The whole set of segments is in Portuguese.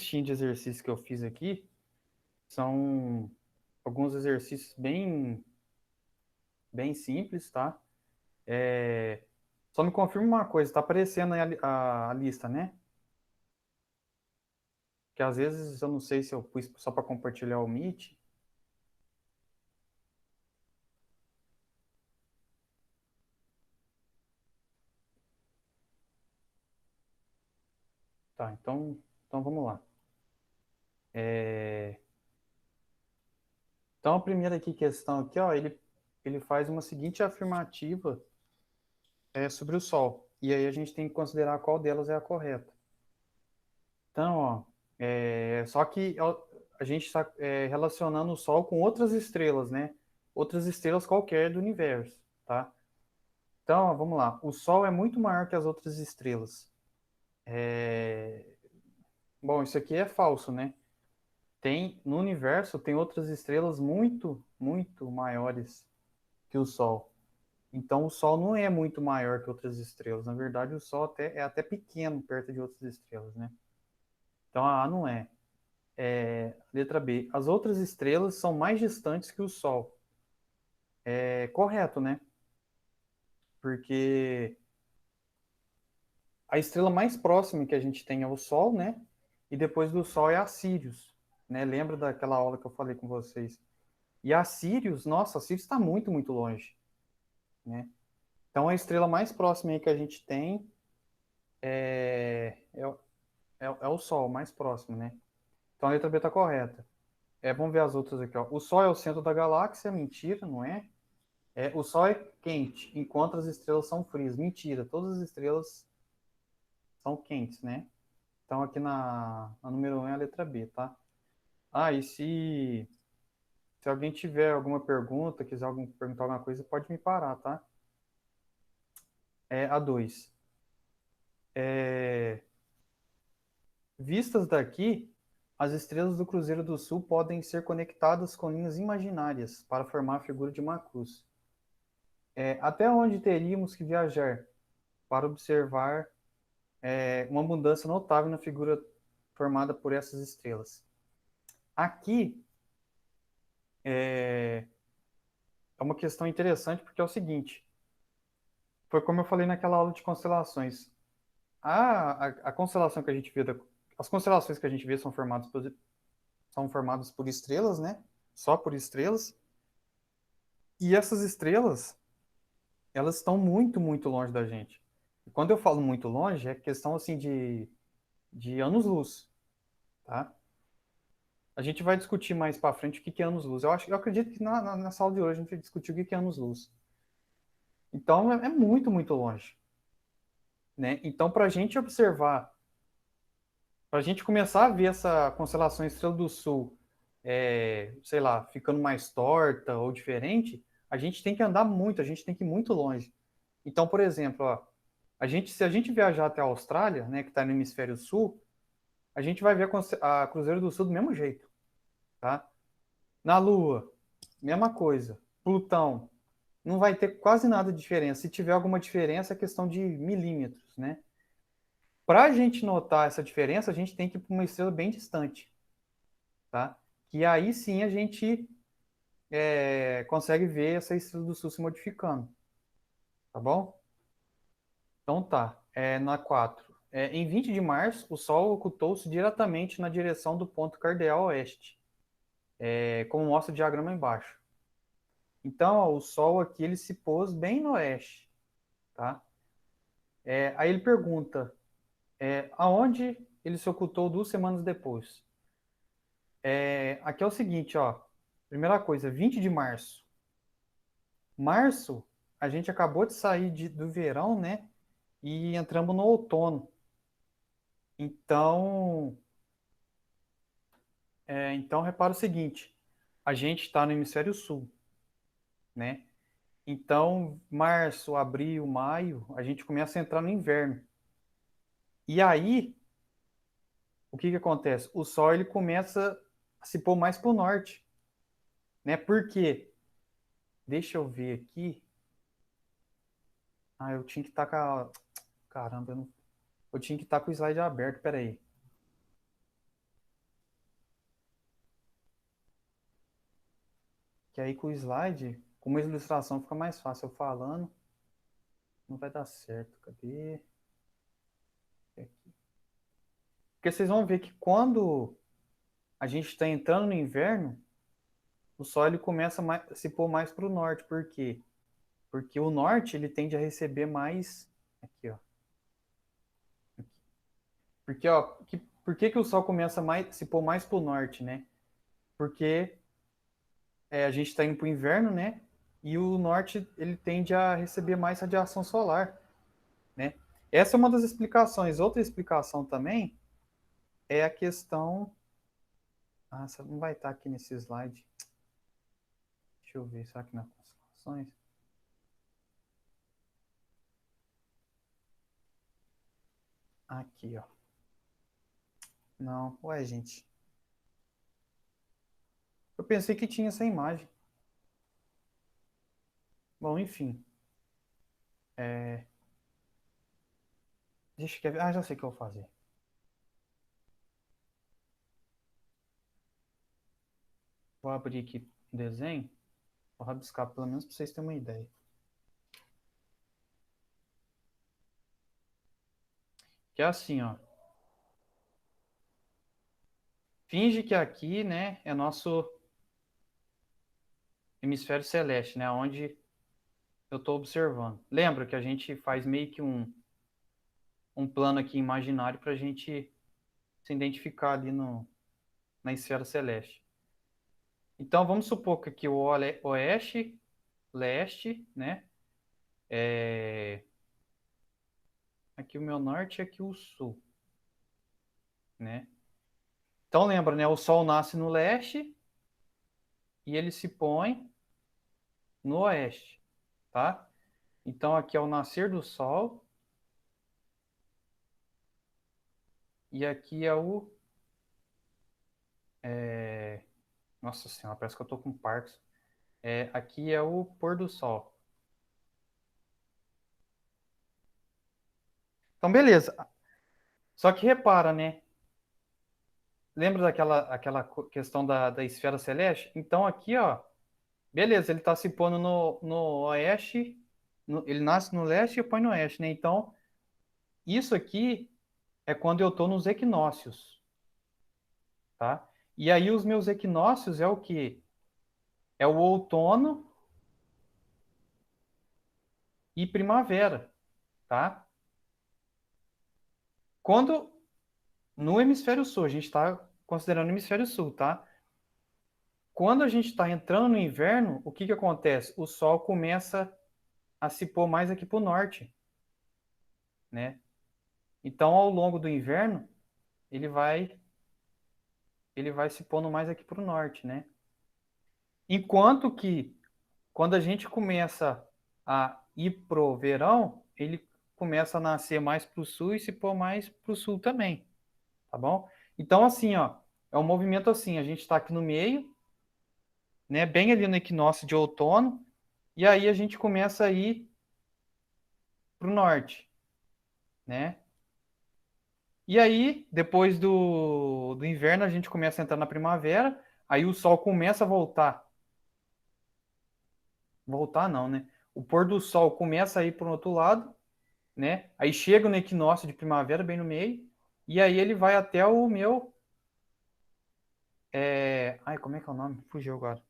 listinha de exercícios que eu fiz aqui são alguns exercícios bem simples, tá? Só me confirma uma coisa, tá aparecendo aí a lista, né? Que às vezes eu não sei se eu pus só para compartilhar o Meet. Tá, então vamos lá. É, Então a primeira aqui questão aqui, ó, ele faz uma seguinte afirmativa sobre o Sol. E aí a gente tem que considerar qual delas é a correta. Então, ó, só que a gente está relacionando o Sol com outras estrelas, né? Outras estrelas qualquer do universo, tá? Então, ó, vamos lá. O Sol é muito maior que as outras estrelas. É, Bom, isso aqui é falso, né? No universo tem outras estrelas muito maiores que o Sol. Então, o Sol não é muito maior que outras estrelas. Na verdade, o Sol é até pequeno perto de outras estrelas, né? Então, a não é. Letra B. As outras estrelas são mais distantes que o Sol. É correto, né? Porque a estrela mais próxima que a gente tem é o Sol, né? E depois do Sol é a Sirius, né? Lembra daquela aula que eu falei com vocês? E a Sirius, nossa, a Sirius está muito longe, né? Então a estrela mais próxima aí que a gente tem é o Sol, mais próximo, né? Então a letra B está correta. Vamos ver as outras aqui, ó. O Sol é o centro da galáxia, mentira, não é? O Sol é quente, enquanto as estrelas são frias. Mentira, todas as estrelas são quentes, né? Então aqui na número 1 é a letra B, tá? Ah, e se alguém tiver alguma pergunta, quiser perguntar alguma coisa, pode me parar, tá? A 2. Vistas daqui, as estrelas do Cruzeiro do Sul podem ser conectadas com linhas imaginárias para formar a figura de uma cruz. Até onde teríamos que viajar para observar uma mudança notável na figura formada por essas estrelas? Aqui é uma questão interessante porque é o seguinte, foi como eu falei naquela aula de constelações. A constelação que a gente vê, as constelações que a gente vê são formadas por estrelas, né? Só por estrelas. E essas estrelas, elas estão muito longe da gente. E quando eu falo muito longe, é questão assim de anos-luz, tá? A gente vai discutir mais para frente o que é anos-luz. Eu acredito que nessa aula de hoje a gente vai discutir o que é anos-luz. Então é muito longe, né? Então para a gente observar, para a gente começar a ver essa constelação Estrela do Sul, sei lá, ficando mais torta ou diferente, a gente tem que andar muito, a gente tem que ir muito longe. Então, por exemplo, ó, se a gente viajar até a Austrália, né, que está no hemisfério sul, a gente vai ver a Cruzeiro do Sul do mesmo jeito, tá? Na Lua, mesma coisa. Plutão, não vai ter quase nada de diferença. Se tiver alguma diferença, é questão de milímetros, né? Para a gente notar essa diferença, a gente tem que ir para uma estrela bem distante, tá? Que aí sim a gente consegue ver essa estrela do Sul se modificando, tá bom? Então tá, na 4. Em 20 de março, o Sol ocultou-se diretamente na direção do ponto cardeal oeste, como mostra o diagrama embaixo. Então, ó, o Sol aqui ele se pôs bem no oeste, tá? Aí ele pergunta, aonde ele se ocultou 2 semanas depois? Aqui é o seguinte, ó. Primeira coisa, 20 de março. Março, a gente acabou de sair do verão, né? E entramos no outono. Então, repara o seguinte: a gente está no hemisfério sul, né? Então, março, abril, maio, a gente começa a entrar no inverno. E aí, o que que acontece? O Sol ele começa a se pôr mais para o norte, né? Por quê? Deixa eu ver aqui. Eu tinha que estar com Caramba, eu tinha que estar com o slide aberto, peraí. que aí com o slide, com uma ilustração fica mais fácil. Eu falando, não vai dar certo. Cadê? Aqui. Porque vocês vão ver que quando a gente está entrando no inverno, o sol ele começa a se pôr mais para o norte. Por quê? Porque o norte ele tende a receber mais. Aqui, ó. Porque, ó, por que, que o sol começa a se pôr mais para o norte, né? Porque a gente está indo para o inverno, né? E o norte ele tende a receber mais radiação solar, né? Essa é uma das explicações. Outra explicação também é a questão. Ah, essa não vai estar aqui nesse slide. Deixa eu ver, será que nas constelações? Aqui, ó. Não, ué, gente. Eu pensei que tinha essa imagem. Bom, enfim. É... Deixa eu ver. Ah, já sei o que eu vou fazer. Vou abrir aqui o desenho. Vou rabiscar pelo menos para vocês terem uma ideia. Que é assim, ó. Finge que aqui, né, é nosso hemisfério celeste, né, onde eu estou observando. Lembra que a gente faz meio que um plano aqui imaginário para a gente se identificar ali na esfera celeste. Então, vamos supor que aqui o oeste, leste, né, aqui o meu norte e aqui o sul, né. Então, lembra, né, o sol nasce no leste e ele se põe no oeste, tá? Então, aqui é o nascer do sol e aqui é o nossa senhora, parece que eu tô com Parkinson. Aqui é o pôr do sol. Então, beleza. Só que repara, né? Lembra aquela questão da esfera celeste? Então, aqui, ó, beleza, ele está se pondo no oeste, ele nasce no leste e põe no oeste, né? Então, isso aqui é quando eu estou nos equinócios, tá? E aí, os meus equinócios é o quê? É o outono e primavera, tá? Quando no hemisfério sul, a gente está considerando o hemisfério sul, tá? Quando a gente está entrando no inverno, o que que acontece? O sol começa a se pôr mais aqui para o norte, né? Então, ao longo do inverno, ele vai ele vai se pondo mais aqui para o norte, né? Enquanto que quando a gente começa a ir pro verão, ele começa a nascer mais para o sul e se pôr mais para o sul também, tá bom? Então, assim, ó, é um movimento assim, a gente está aqui no meio, né? Bem ali no equinócio de outono, e aí a gente começa a ir para o norte, né? E aí, depois do inverno, a gente começa a entrar na primavera, aí o sol começa a voltar. Voltar não, né? O pôr do sol começa a ir para o outro lado, né? Aí chega no equinócio de primavera, bem no meio, e aí ele vai até o meu. Ai, como é que é o nome? Fugiu agora.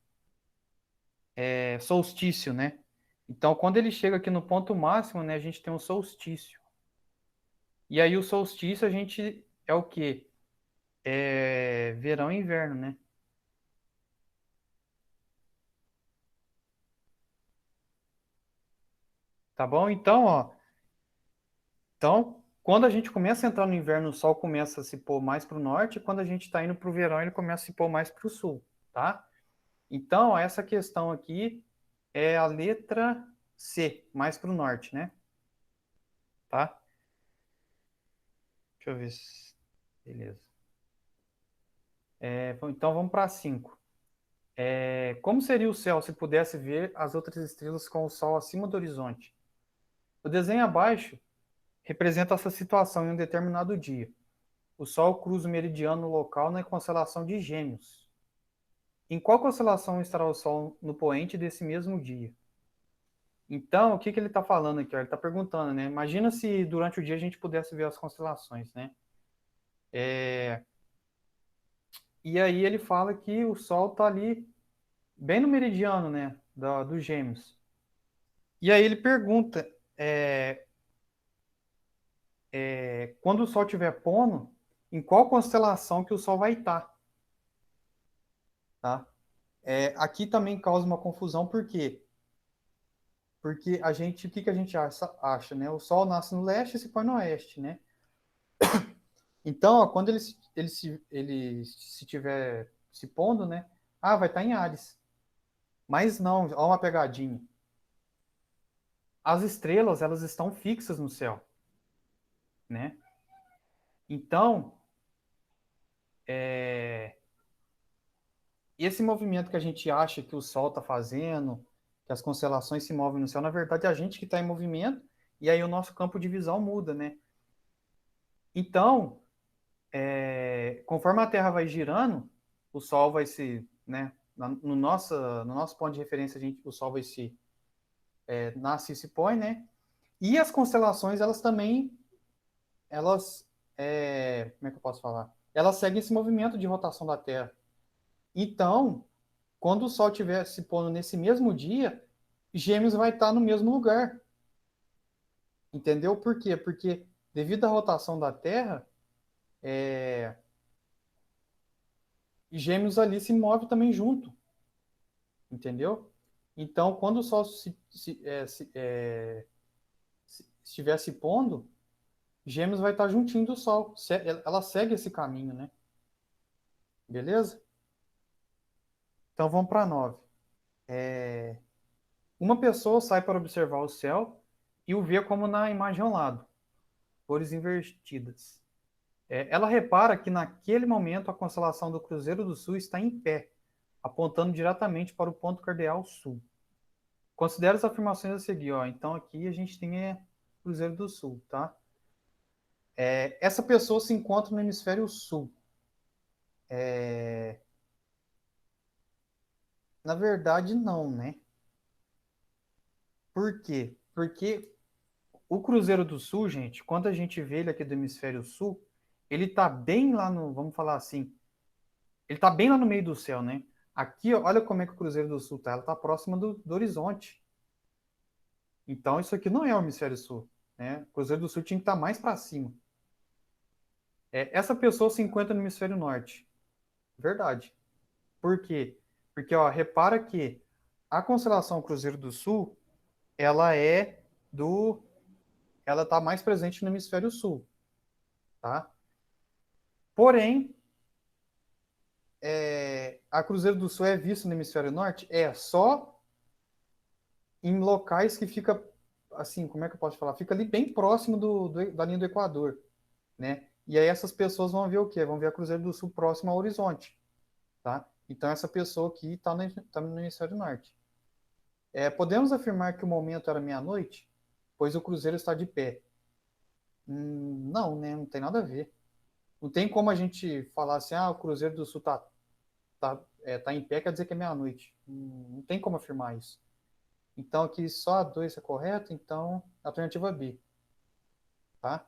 Solstício, né? Então, quando ele chega aqui no ponto máximo, né, a gente tem um solstício. E aí o solstício a gente é o quê? Verão e inverno, né? Tá bom? Então, ó, quando a gente começa a entrar no inverno, o sol começa a se pôr mais para o norte, e quando a gente está indo para o verão, ele começa a se pôr mais para o sul, tá? Então, ó, essa questão aqui é a letra C, mais para o norte, né? Tá? Deixa eu ver. Beleza. Então, vamos para 5. Como seria o céu se pudesse ver as outras estrelas com o sol acima do horizonte? O desenho abaixo representa essa situação em um determinado dia. O Sol cruza o meridiano local na constelação de Gêmeos. Em qual constelação estará o Sol no poente desse mesmo dia? Então, o que que ele está falando aqui? Ó? Ele está perguntando, né? Imagina se durante o dia a gente pudesse ver as constelações, né? E aí ele fala que o Sol está ali bem no meridiano, né? Dos Gêmeos. E aí ele pergunta, é, quando o Sol estiver pondo, em qual constelação que o Sol vai estar, tá? Aqui também causa uma confusão, por quê? Porque o que que a gente acha, né? O Sol nasce no leste e se põe no oeste, né? Então, ó, quando ele se tiver se pondo, né? Ah, vai estar em Áries. Mas não, ó uma pegadinha. As estrelas, elas estão fixas no céu, né? Então, é, esse movimento que a gente acha que o Sol está fazendo, que as constelações se movem no céu, na verdade é a gente que está em movimento, e aí o nosso campo de visão muda, né? Então, conforme a Terra vai girando, o Sol vai se, né? No nosso ponto de referência, o Sol vai se nasce e se põe, né? E as constelações, elas também, elas, como é que eu posso falar? Elas seguem esse movimento de rotação da Terra. Então, quando o Sol estiver se pondo nesse mesmo dia, Gêmeos vai estar no mesmo lugar. Entendeu? Por quê? Porque devido à rotação da Terra, Gêmeos ali se move também junto. Entendeu? Então, quando o Sol estiver se pondo, Gêmeos vai estar juntinho do Sol. Ela segue esse caminho, né? Beleza? Então vamos para 9. Uma pessoa sai para observar o céu e o vê como na imagem ao lado, cores invertidas. Ela repara que naquele momento a constelação do Cruzeiro do Sul está em pé, apontando diretamente para o ponto cardeal sul. Considere as afirmações a seguir. Ó. Então aqui a gente tem Cruzeiro do Sul, tá? Essa pessoa se encontra no hemisfério sul. Na verdade, não, né? Por quê? Porque o Cruzeiro do Sul, gente, quando a gente vê ele aqui do hemisfério sul, ele tá bem lá no, vamos falar assim, ele tá bem lá no meio do céu, né? Aqui, olha como é que o Cruzeiro do Sul tá, ela tá próxima do horizonte. Então, isso aqui não é o hemisfério sul, né? O Cruzeiro do Sul tinha que estar mais para cima. Essa pessoa se encontra no hemisfério norte. Verdade. Por quê? Porque, ó, repara que a constelação Cruzeiro do Sul, ela é do, ela tá mais presente no hemisfério sul, tá? Porém, a Cruzeiro do Sul é vista no hemisfério norte? Só em locais que fica, assim, como é que eu posso falar? Fica ali bem próximo da linha do Equador, né? E aí essas pessoas vão ver o quê? Vão ver a Cruzeiro do Sul próximo ao horizonte, tá? Então essa pessoa aqui tá no hemisfério norte. Podemos afirmar que o momento era meia-noite, pois o Cruzeiro está de pé. Não, né? Não tem nada a ver. Não tem como a gente falar assim, o Cruzeiro do Sul tá em pé, quer dizer que é meia-noite. Não tem como afirmar isso. Então, aqui só a 2 é correto, então, alternativa B, tá?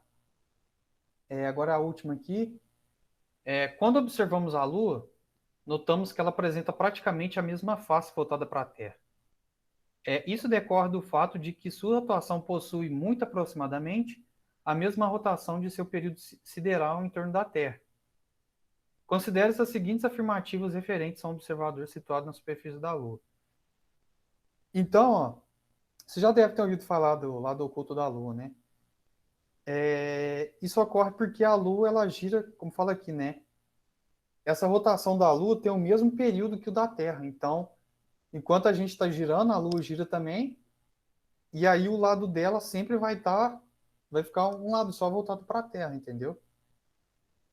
Agora a última aqui. Quando observamos a Lua, notamos que ela apresenta praticamente a mesma face voltada para a Terra. Isso decorre do fato de que sua rotação possui muito aproximadamente a mesma rotação de seu período sideral em torno da Terra. Considere as seguintes afirmativas referentes a um observador situado na superfície da Lua. Então, ó, você já deve ter ouvido falar do lado oculto da Lua, né? Isso ocorre porque a Lua ela gira, como fala aqui, né? Essa rotação da Lua tem o mesmo período que o da Terra. Então, enquanto a gente está girando, a Lua gira também. E aí o lado dela sempre vai ficar um lado só voltado para a Terra, entendeu?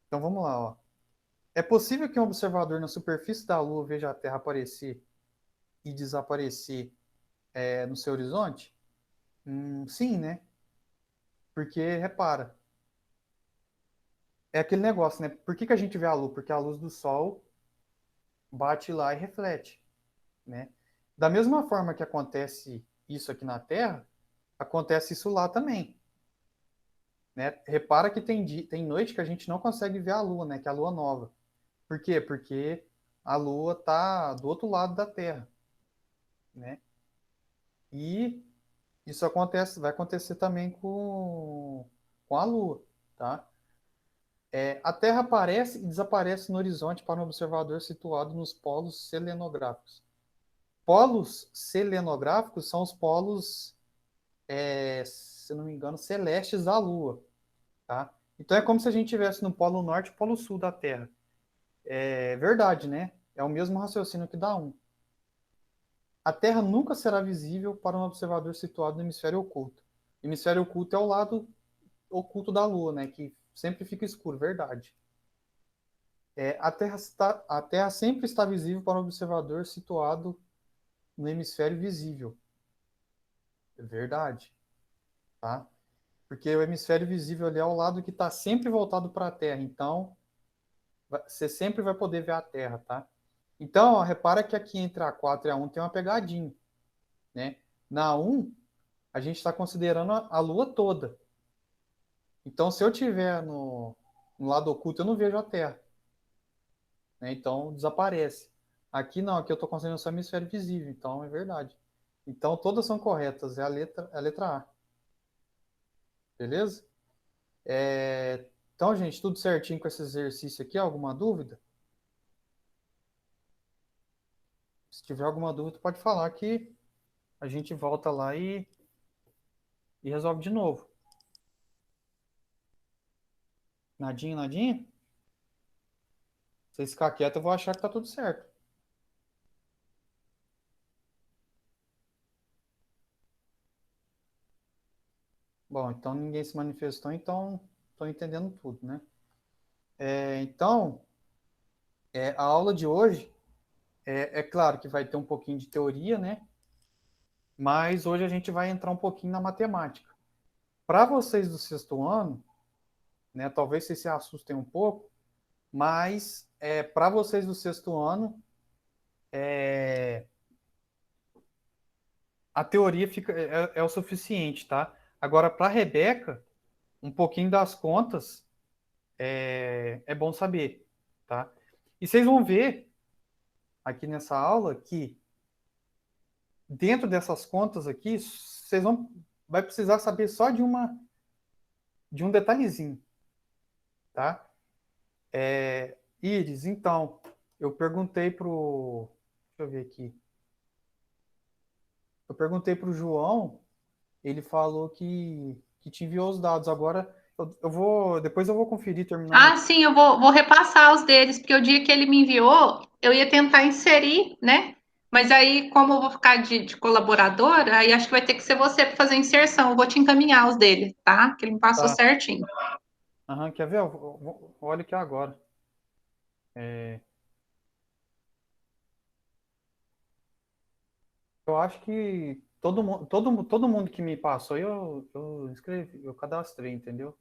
Então vamos lá, ó. É possível que um observador na superfície da Lua veja a Terra aparecer e desaparecer no seu horizonte? Sim, né? Porque, repara, é aquele negócio, né? Por que a gente vê a Lua? Porque a luz do Sol bate lá e reflete, né? Da mesma forma que acontece isso aqui na Terra, acontece isso lá também, né? Repara que tem noite que a gente não consegue ver a Lua, né? Que é a Lua nova. Por quê? Porque a Lua está do outro lado da Terra, né? E isso vai acontecer também com a Lua, tá? A Terra aparece e desaparece no horizonte para um observador situado nos polos selenográficos. Polos selenográficos são os polos, se não me engano, celestes da Lua, tá? Então é como se a gente estivesse no polo norte e polo sul da Terra. É verdade, né? É o mesmo raciocínio que dá um. A Terra nunca será visível para um observador situado no hemisfério oculto. O hemisfério oculto é o lado oculto da Lua, né? Que sempre fica escuro, verdade. A Terra sempre está visível para um observador situado no hemisfério visível. É verdade, tá? Porque o hemisfério visível ali é o lado que está sempre voltado para a Terra. Então, você sempre vai poder ver a Terra, tá? Então, ó, repara que aqui entre a 4 e a 1 tem uma pegadinha, né? Na 1, a gente está considerando a Lua toda. Então, se eu tiver no lado oculto, eu não vejo a Terra, né? Então, desaparece. Aqui não, aqui eu estou considerando só o hemisfério visível, então é verdade. Então, todas são corretas, é a letra A, beleza? Então, gente, tudo certinho com esse exercício aqui, alguma dúvida? Se tiver alguma dúvida, pode falar que a gente volta lá e resolve de novo. Nadinha, nadinha? Se vocês ficar quieto, eu vou achar que tá tudo certo. Bom, então ninguém se manifestou, então estou entendendo tudo, né? Então, a aula de hoje, é claro que vai ter um pouquinho de teoria, né? Mas hoje a gente vai entrar um pouquinho na matemática. Para vocês do sexto ano, né? Talvez vocês se assustem um pouco, mas para vocês do sexto ano, a teoria é o suficiente, tá? Agora, para a Rebeca, um pouquinho das contas é bom saber, tá? E vocês vão ver aqui nessa aula que dentro dessas contas aqui, vai precisar saber só de um detalhezinho, tá? Iris, então, eu perguntei deixa eu ver aqui. Eu perguntei pro João, ele falou que te enviou os dados. Agora depois eu vou conferir terminando Ah, aqui. sim, eu vou repassar os deles, porque o dia que ele me enviou, eu ia tentar inserir, né? Mas aí, como eu vou ficar de colaboradora, aí acho que vai ter que ser você para fazer a inserção. Eu vou te encaminhar os dele, tá? Que ele me passou Tá. certinho. Aham, quer ver? Olha aqui agora. É, eu acho que todo mundo que me passou, eu escrevi, eu cadastrei, entendeu?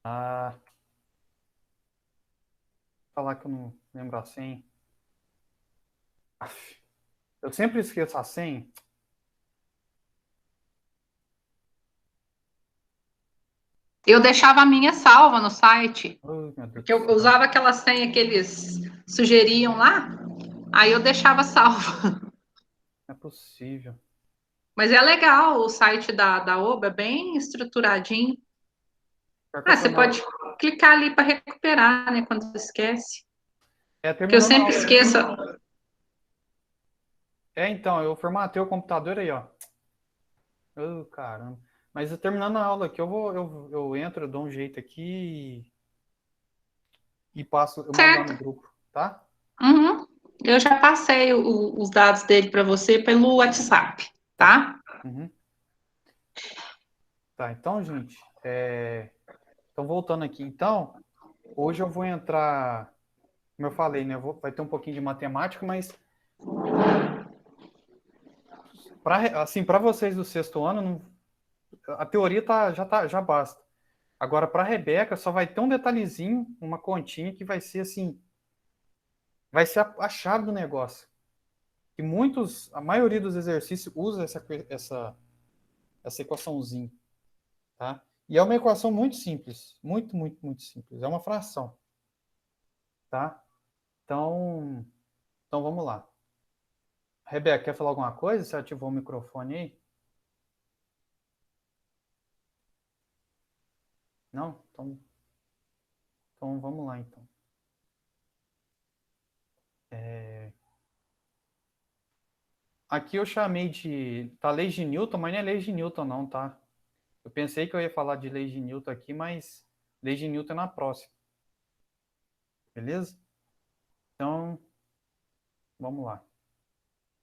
Ah, falar que eu não lembro a senha. Aff, eu sempre esqueço a senha. Eu deixava a minha salva no site, Oh, meu Deus porque do eu céu. usava aquela senha que eles sugeriam lá, aí eu deixava salva. Não é possível. Mas é legal, o site da OBA é bem estruturadinho. Pior que eu Ah, você pode clicar ali para recuperar, né, quando você esquece. Porque eu terminando a sempre aula esqueço. aqui. Então, eu formatei o computador aí, ó. Oh, caramba. Mas terminando a aula aqui, eu entro, eu dou um jeito aqui e passo, eu mando lá no Certo. grupo, tá? Uhum. Eu já passei os dados dele para você pelo WhatsApp, Tá. tá? Uhum. Tá, então, gente, então voltando aqui. Então, hoje eu vou entrar, como eu falei, né? Vai ter um pouquinho de matemática, mas assim, para vocês do sexto ano, a teoria já basta. Agora, para a Rebeca, só vai ter um detalhezinho, uma continha que vai ser assim, vai ser a chave do negócio. E a maioria dos exercícios usa essa equaçãozinha, tá? E é uma equação muito simples, muito, muito, muito simples. É uma fração, tá? Então, vamos lá. Rebeca, quer falar alguma coisa? Você ativou o microfone aí? Não? Então vamos lá, então. Aqui eu chamei de... Tá lei de Newton, mas não é lei de Newton não, tá? Eu pensei que eu ia falar de lei de Newton aqui, mas lei de Newton é na próxima. Beleza? Então, vamos lá.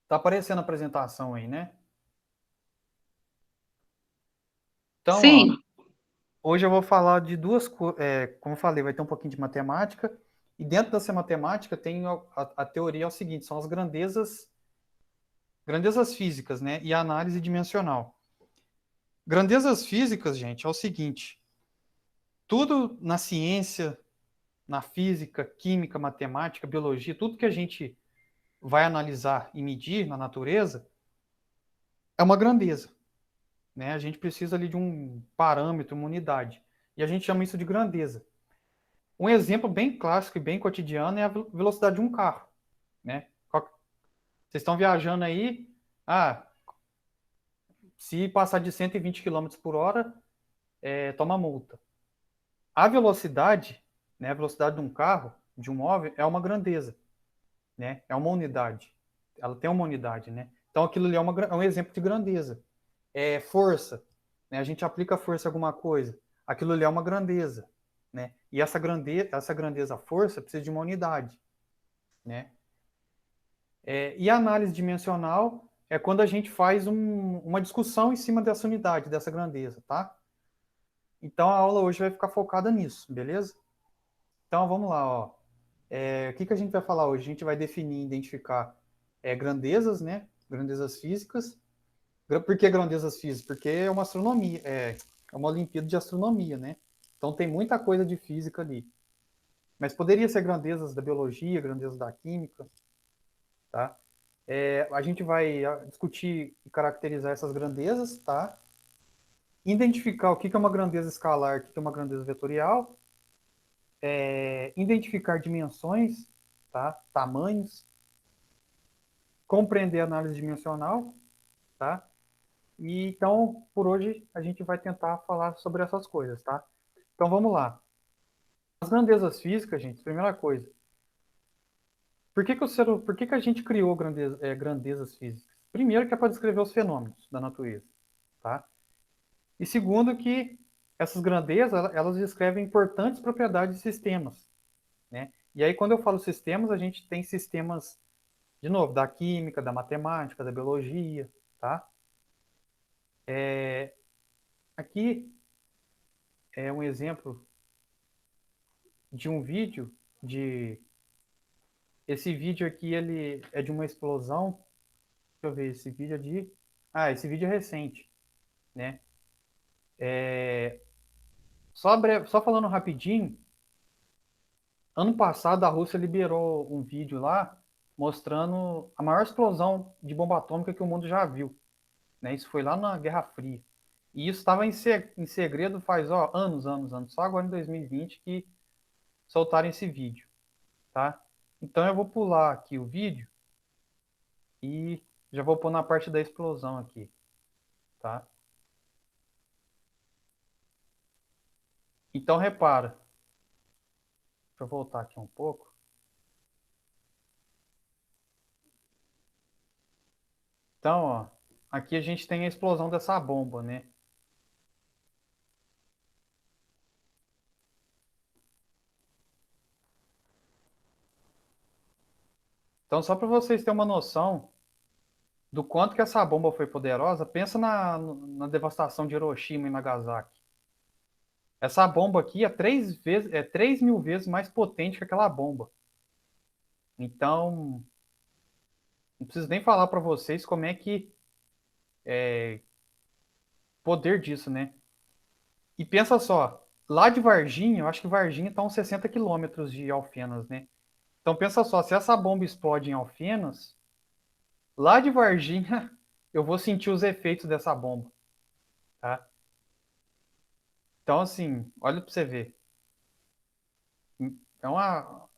Tá aparecendo a apresentação aí, né? Então, ó, Sim, hoje eu vou falar de duas coisas. Como eu falei, vai ter um pouquinho de matemática. E dentro dessa matemática tem a teoria é o seguinte, são as grandezas físicas, né? E a análise dimensional. Grandezas físicas, gente, é o seguinte, tudo na ciência, na física, química, matemática, biologia, tudo que a gente vai analisar e medir na natureza é uma grandeza, né? A gente precisa ali de um parâmetro, uma unidade. E a gente chama isso de grandeza. Um exemplo bem clássico e bem cotidiano é a velocidade de um carro, né? Vocês estão viajando aí, se passar de 120 km por hora, toma multa. A velocidade, né, a velocidade de um carro, de um móvel, é uma grandeza, né? É uma unidade. Ela tem uma unidade, né? Então aquilo ali é um exemplo de grandeza. Força, né? A gente aplica força em alguma coisa. Aquilo ali é uma grandeza, né? E essa grandeza, força, precisa de uma unidade, né? E a análise dimensional é quando a gente faz uma discussão em cima dessa unidade, dessa grandeza, tá? Então a aula hoje vai ficar focada nisso, beleza? Então vamos lá, ó. O que a gente vai falar hoje? A gente vai definir, identificar grandezas, né? Grandezas físicas. Por que grandezas físicas? Porque é uma astronomia, é uma Olimpíada de astronomia, né? Então tem muita coisa de física ali. Mas poderia ser grandezas da biologia, grandezas da química, tá? A gente vai discutir e caracterizar essas grandezas, tá? Identificar o que é uma grandeza escalar, o que é uma grandeza vetorial, identificar dimensões, tá? Tamanhos, compreender a análise dimensional, tá? E então, por hoje, a gente vai tentar falar sobre essas coisas, tá? Então vamos lá. As grandezas físicas, gente, primeira coisa. Por que a gente criou grandezas físicas? Primeiro que é para descrever os fenômenos da natureza, tá? E segundo que essas grandezas, elas descrevem importantes propriedades de sistemas, né? E aí quando eu falo sistemas, a gente tem sistemas, de novo, da química, da matemática, da biologia, tá? Aqui é um exemplo de um vídeo de... Esse vídeo aqui, ele é de uma explosão. Deixa eu ver, esse vídeo é de... esse vídeo é recente, né? Só falando rapidinho, ano passado a Rússia liberou um vídeo lá mostrando a maior explosão de bomba atômica que o mundo já viu, né? Isso foi lá na Guerra Fria. E isso estava em segredo faz, anos, anos, anos. Só agora em 2020 que soltaram esse vídeo, tá? Então eu vou pular aqui o vídeo e já vou pôr na parte da explosão aqui, tá? Então repara, deixa eu voltar aqui um pouco. Então, ó, aqui a gente tem a explosão dessa bomba, né? Então, só para vocês terem uma noção do quanto que essa bomba foi poderosa, pensa na devastação de Hiroshima e Nagasaki. Essa bomba aqui é 3.000 vezes mais potente que aquela bomba. Então, não preciso nem falar para vocês como é que poder disso, né? E pensa só, lá de Varginha, eu acho que Varginha está uns 60 quilômetros de Alfenas, né? Então pensa só, se essa bomba explode em Alfenas, lá de Varginha eu vou sentir os efeitos dessa bomba, tá? Então assim, olha para você ver. É uma...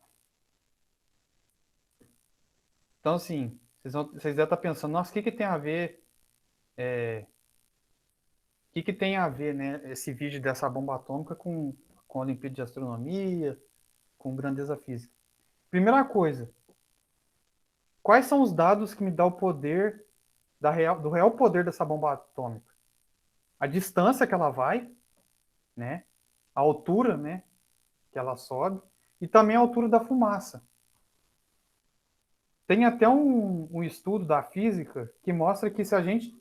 Então assim, vocês devem estar pensando, nossa, o que que tem a ver, o que que tem a ver, né, esse vídeo dessa bomba atômica com a Olimpíada de Astronomia, com grandeza física? Primeira coisa, quais são os dados que me dão o poder do real poder dessa bomba atômica? A distância que ela vai, né? A altura, né, que ela sobe, e também a altura da fumaça. Tem até um estudo da física que mostra que se a gente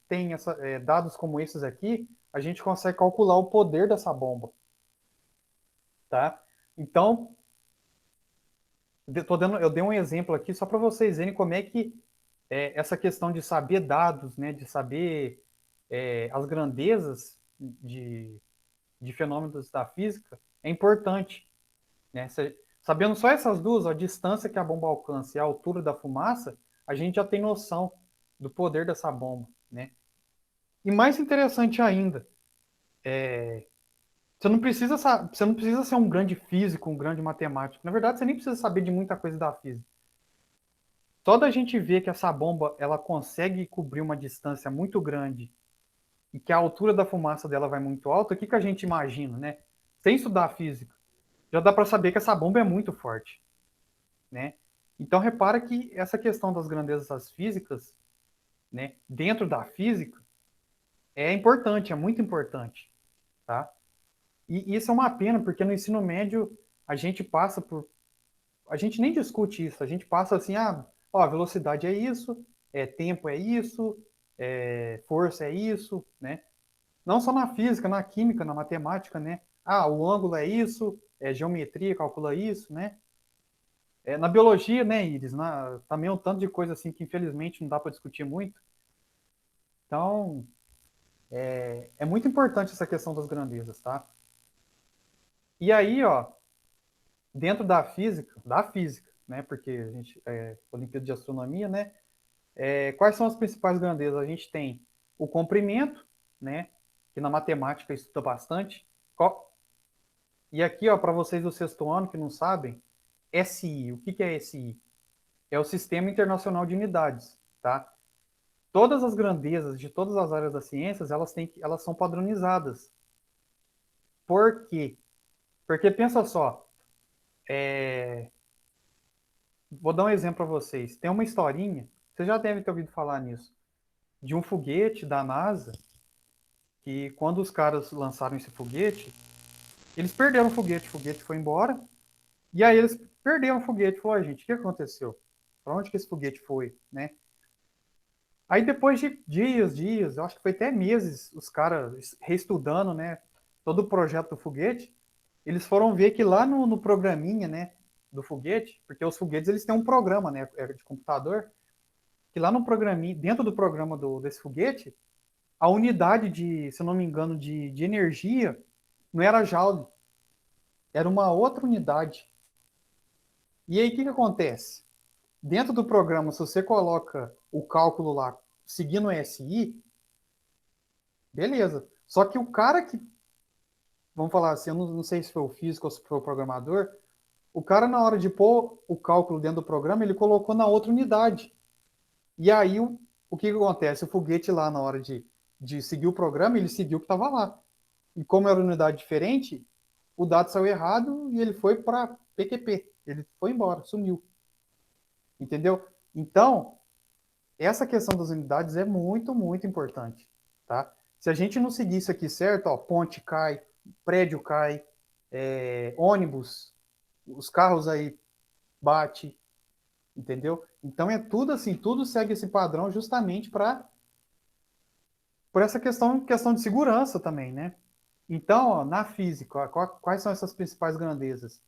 tem dados como esses aqui, a gente consegue calcular o poder dessa bomba, tá? Então, eu dei um exemplo aqui só para vocês verem como é que essa questão de saber dados, né, de saber as grandezas de fenômenos da física é importante, né? Sabendo só essas duas, a distância que a bomba alcança e a altura da fumaça, a gente já tem noção do poder dessa bomba, né? E mais interessante ainda, você não precisa ser um grande físico, um grande matemático. Na verdade, você nem precisa saber de muita coisa da física. Só da gente ver que essa bomba ela consegue cobrir uma distância muito grande e que a altura da fumaça dela vai muito alta, o que que a gente imagina, né? Sem estudar física, já dá para saber que essa bomba é muito forte, né? Então repara que essa questão das grandezas físicas, né, dentro da física, é importante, é muito importante, tá? E isso é uma pena, porque no ensino médio a gente passa por, a gente nem discute isso, a gente passa assim, ó, velocidade é isso, tempo é isso, força é isso, né? Não só na física, na química, na matemática, né? Ah, o ângulo é isso, geometria calcula isso, né? Na biologia, né, Iris, também um tanto de coisa assim que infelizmente não dá para discutir muito. Então, é muito importante essa questão das grandezas, tá? E aí, ó, dentro da física, né, porque a gente Olimpíada de Astronomia, né? Quais são as principais grandezas? A gente tem o comprimento, né, que na matemática estuda bastante. E aqui, ó, para vocês do sexto ano que não sabem, SI, o que que é SI? É o Sistema Internacional de Unidades, tá? Todas as grandezas de todas as áreas das ciências, elas são padronizadas. Por quê? Porque pensa só, vou dar um exemplo para vocês. Tem uma historinha, vocês já devem ter ouvido falar nisso, de um foguete da NASA, que quando os caras lançaram esse foguete, eles perderam o foguete foi embora, e aí eles perderam o foguete. Falou, gente, o que aconteceu? Para onde que esse foguete foi, né? Aí depois de dias, eu acho que foi até meses, os caras reestudando, né, todo o projeto do foguete, eles foram ver que lá no programinha, né, do foguete, porque os foguetes eles têm um programa, né, de computador, que lá no programinha, dentro do programa desse foguete, a unidade se eu não me engano, de energia não era joule, era uma outra unidade. E aí o que que acontece? Dentro do programa, se você coloca o cálculo lá seguindo o SI, beleza. Só que o cara que, vamos falar assim, eu não sei se foi o físico ou se foi o programador, o cara na hora de pôr o cálculo dentro do programa, ele colocou na outra unidade. E aí o que que acontece? O foguete lá na hora de seguir o programa, ele seguiu o que estava lá. E como era uma unidade diferente, o dado saiu errado e ele foi para PQP. Ele foi embora, sumiu. Entendeu? Então, essa questão das unidades é muito, muito importante, tá? Se a gente não seguir isso aqui certo, ó, ponte cai, prédio cai, ônibus, os carros aí bate, entendeu? Então é tudo assim, tudo segue esse padrão justamente para por essa questão de segurança também, né? Então, ó, na física, ó, quais são essas principais grandezas?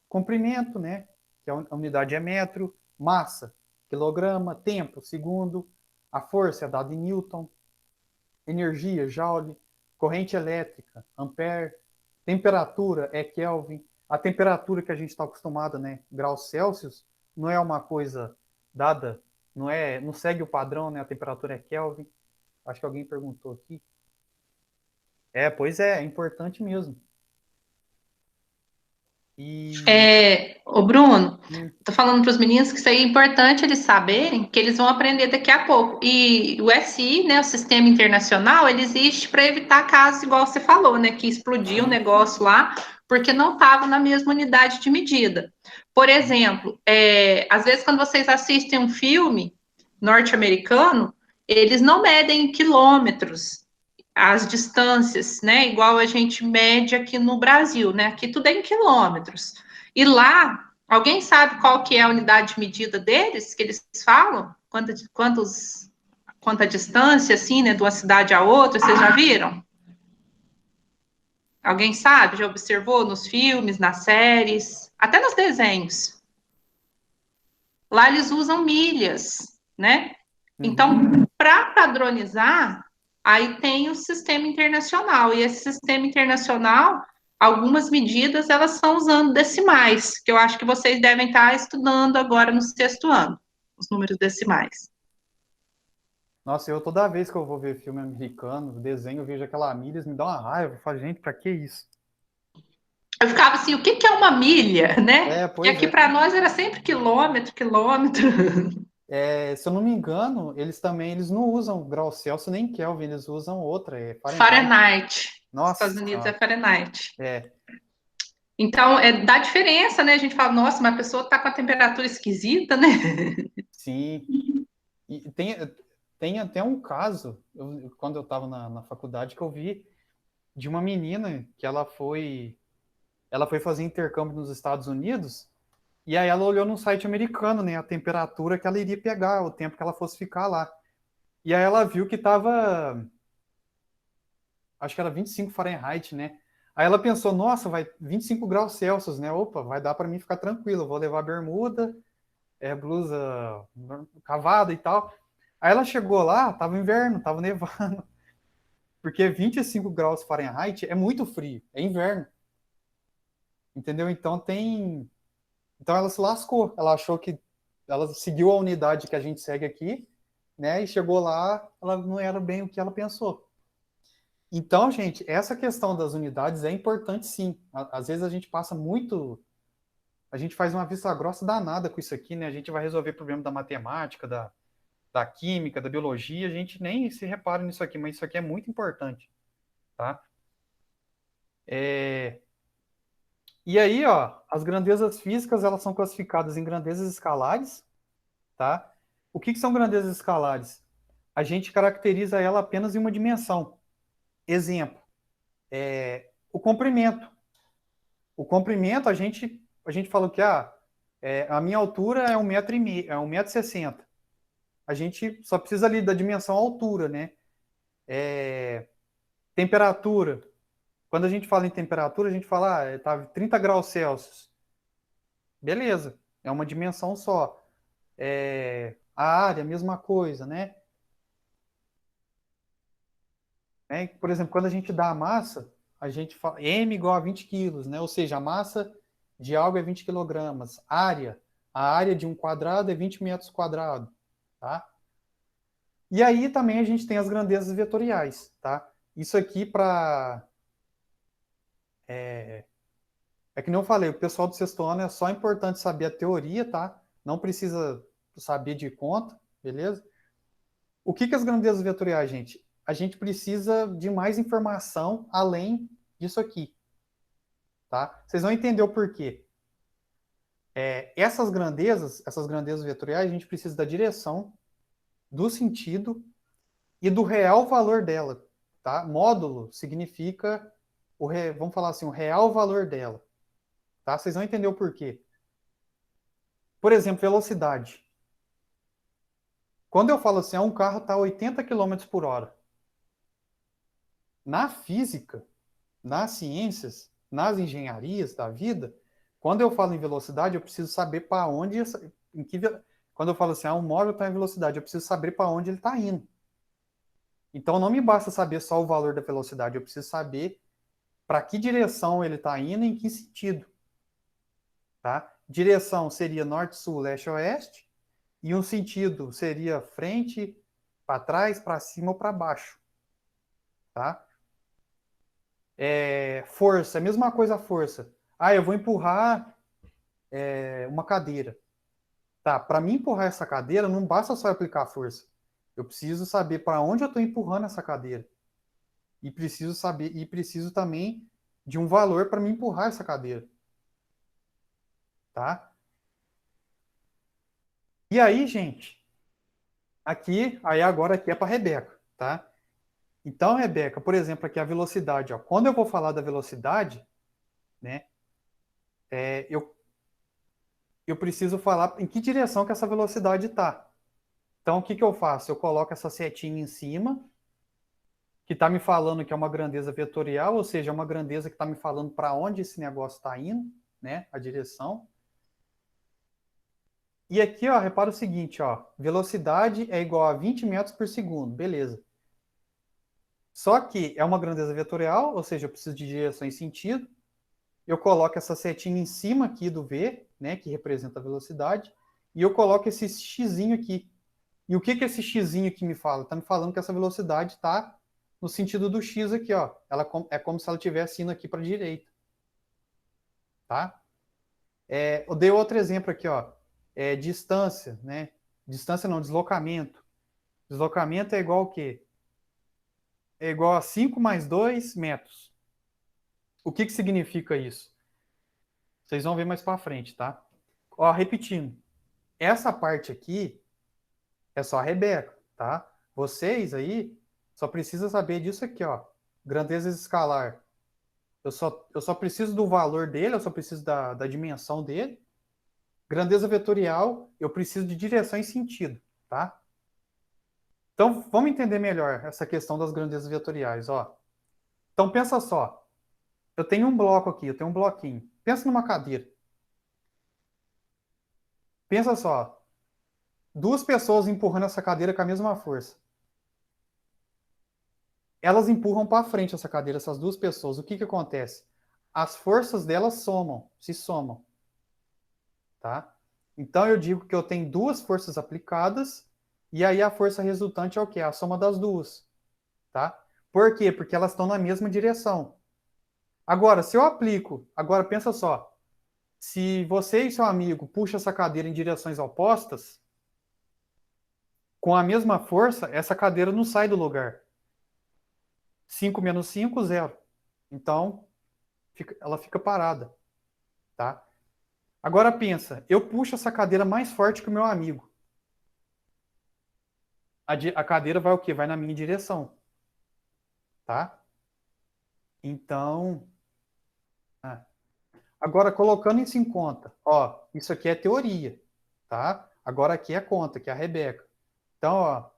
Comprimento, né? Que a unidade é metro, massa, quilograma, tempo, segundo, a força é dada em Newton, energia, joule, corrente elétrica, ampere, temperatura é Kelvin. A temperatura que a gente está acostumado, né, graus Celsius, não é uma coisa dada, não segue o padrão, né? A temperatura é Kelvin. Acho que alguém perguntou aqui. Pois é importante mesmo. E Ô Bruno, hum, tô falando para os meninos que isso aí é importante eles saberem, que eles vão aprender daqui a pouco. E o SI, né, o Sistema Internacional, ele existe para evitar casos igual você falou, né, que explodiu um sim, negócio lá porque não estava na mesma unidade de medida. Por exemplo, às vezes quando vocês assistem um filme norte-americano, eles não medem em quilômetros as distâncias, né? Igual a gente mede aqui no Brasil, né? Aqui tudo é em quilômetros. E lá, alguém sabe qual que é a unidade de medida deles, que eles falam? Quanta distância, assim, né, de uma cidade a outra, vocês já viram? Alguém sabe? Já observou nos filmes, nas séries, até nos desenhos? Lá eles usam milhas, né? uhum. Então, para padronizar, aí tem o sistema internacional, e esse sistema internacional, algumas medidas, elas são usando decimais, que eu acho que vocês devem estar estudando agora no sexto ano, os números decimais. Nossa, eu toda vez que eu vou ver filme americano, desenho, eu vejo aquela milhas, me dá uma raiva. Eu falo, gente, pra que isso? Eu ficava assim, o que que é uma milha, né? Porque Pois aqui é. para nós era sempre quilômetro, quilômetro. Se eu não me engano, eles não usam grau Celsius nem Kelvin, eles usam outra, Fahrenheit. Fahrenheit. Nossa Estados Unidos é Senhora. Fahrenheit. É, Então, dá diferença, né? A gente fala, nossa, mas a pessoa está com a temperatura esquisita, né? sim. E tem até um caso, quando eu estava na faculdade, que eu vi de uma menina que ela foi fazer intercâmbio nos Estados Unidos, e aí ela olhou no site americano, né, a temperatura que ela iria pegar, o tempo que ela fosse ficar lá. E aí ela viu que estava, acho que era 25 Fahrenheit, né? Aí ela pensou, nossa, vai 25 graus Celsius, né? Opa, vai dar para mim ficar tranquilo, vou levar bermuda, blusa cavada e tal. Aí ela chegou lá, tava inverno, tava nevando, porque 25 graus Fahrenheit é muito frio, é inverno, entendeu? Então ela se lascou, ela achou que ela seguiu a unidade que a gente segue aqui, né? E chegou lá, ela não era bem o que ela pensou. Então, gente, essa questão das unidades é importante sim. Às vezes a gente passa muito, a gente faz uma vista grossa danada com isso aqui, né? A gente vai resolver problema da matemática, da química, da biologia, a gente nem se repara nisso aqui, mas isso aqui é muito importante, tá? É... E aí, ó, as grandezas físicas, elas são classificadas em grandezas escalares, tá? O que são grandezas escalares? A gente caracteriza ela apenas em uma dimensão. Exemplo, o comprimento. O comprimento, a gente falou que a minha altura é 1,5 m, é 1,60 m. A gente só precisa ali da dimensão altura, né? Temperatura. Quando a gente fala em temperatura, a gente fala, tá 30 graus Celsius. Beleza, é uma dimensão só. A área, mesma coisa, né? Por exemplo, quando a gente dá a massa, a gente fala M igual a 20 quilos, né? Ou seja, a massa de algo é 20 quilogramas. A área de um quadrado é 20 metros quadrados, tá? E aí também a gente tem as grandezas vetoriais, tá? Isso aqui é que nem eu falei, o pessoal do sexto ano é só importante saber a teoria, tá? Não precisa saber de conta, beleza? O que as grandezas vetoriais, gente? A gente precisa de mais informação além disso aqui, tá? Vocês vão entender o porquê. Essas grandezas vetoriais, a gente precisa da direção, do sentido e do real valor dela, tá? Módulo significa vamos falar assim, o real valor dela, tá? Vocês vão entender o porquê. Por exemplo, velocidade. Quando eu falo assim, um carro está a 80 km por hora. Na física, nas ciências, nas engenharias da vida, quando eu falo em velocidade, eu preciso saber para onde, quando eu falo assim, um móvel está em velocidade, eu preciso saber para onde ele está indo. Então, não me basta saber só o valor da velocidade, eu preciso saber para que direção ele está indo e em que sentido. Tá? Direção seria norte, sul, leste, oeste, e um sentido seria frente, para trás, para cima ou para baixo. Tá? Força, a mesma coisa a força. Ah, eu vou empurrar uma cadeira. Tá, para mim empurrar essa cadeira, não basta só aplicar a força. Eu preciso saber para onde eu estou empurrando essa cadeira. E preciso também de um valor para me empurrar essa cadeira. Tá? E aí, gente, agora aqui é para Rebeca, tá? Então, Rebeca, por exemplo, aqui a velocidade, ó. Quando eu vou falar da velocidade, né, eu preciso falar em que direção que essa velocidade está. Então, o que eu faço? Eu coloco essa setinha em cima, que está me falando que é uma grandeza vetorial, ou seja, é uma grandeza que está me falando para onde esse negócio está indo, né, a direção. E aqui, ó, repara o seguinte, ó, velocidade é igual a 20 metros por segundo, beleza. Só que é uma grandeza vetorial, ou seja, eu preciso de direção e sentido. Eu coloco essa setinha em cima aqui do V, né, que representa a velocidade, e eu coloco esse xizinho aqui. E o que que esse xizinho aqui me fala? Está me falando que essa velocidade está no sentido do x aqui, ó. É como se ela estivesse indo aqui para a direita. Tá? Eu dei outro exemplo aqui, ó. Distância, né? Distância não, deslocamento. Deslocamento é igual ao quê? É igual a 5 mais 2 metros. O que que significa isso? Vocês vão ver mais para frente, tá? Ó, repetindo. Essa parte aqui é só a Rebeca, tá? Vocês só precisam saber disso aqui, ó. Grandeza escalar. Eu só preciso do valor dele, eu só preciso da dimensão dele. Grandeza vetorial, eu preciso de direção e sentido, tá? Então, vamos entender melhor essa questão das grandezas vetoriais, ó. Então, pensa só. Eu tenho um bloco aqui, eu tenho um bloquinho. Pensa numa cadeira. Pensa só. Duas pessoas empurrando essa cadeira com a mesma força. Elas empurram para frente essa cadeira, essas duas pessoas. O que que acontece? As forças delas se somam, tá? Então eu digo que eu tenho duas forças aplicadas e aí a força resultante é o quê? A soma das duas, tá? Por quê? Porque elas estão na mesma direção. Agora, se eu aplico, agora pensa só, se você e seu amigo puxam essa cadeira em direções opostas, com a mesma força, essa cadeira não sai do lugar. 5 menos 5, 0. Então, ela fica parada, tá? Agora pensa, eu puxo essa cadeira mais forte que o meu amigo. A cadeira vai o quê? Vai na minha direção, tá? Então, agora colocando isso em conta, ó, isso aqui é teoria, tá? Agora aqui é conta, que é a Rebeca. Então, ó,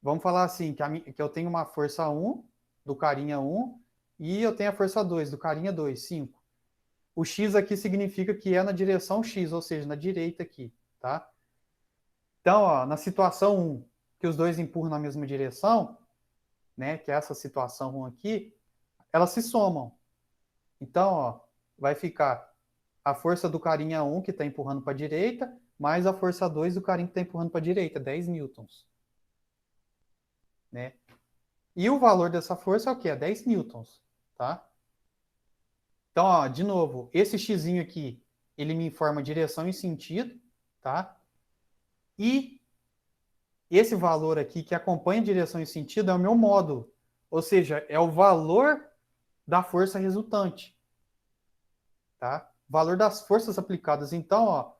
vamos falar assim, que eu tenho uma força 1, do carinha 1, e eu tenho a força 2, do carinha 2, 5. O X aqui significa que é na direção X, ou seja, na direita aqui, tá? Então, ó, na situação 1, que os dois empurram na mesma direção, né, que é essa situação 1 aqui, elas se somam. Então, ó, vai ficar a força do carinha 1 que está empurrando para a direita, mais a força 2 do carinha que está empurrando para a direita, 10 newtons. Né? E o valor dessa força é o quê? É 10 newtons, tá? Então, ó, de novo, esse xizinho aqui, ele me informa direção e sentido, tá? E esse valor aqui que acompanha direção e sentido é o meu módulo, ou seja, é o valor da força resultante, tá? Valor das forças aplicadas. Então, ó,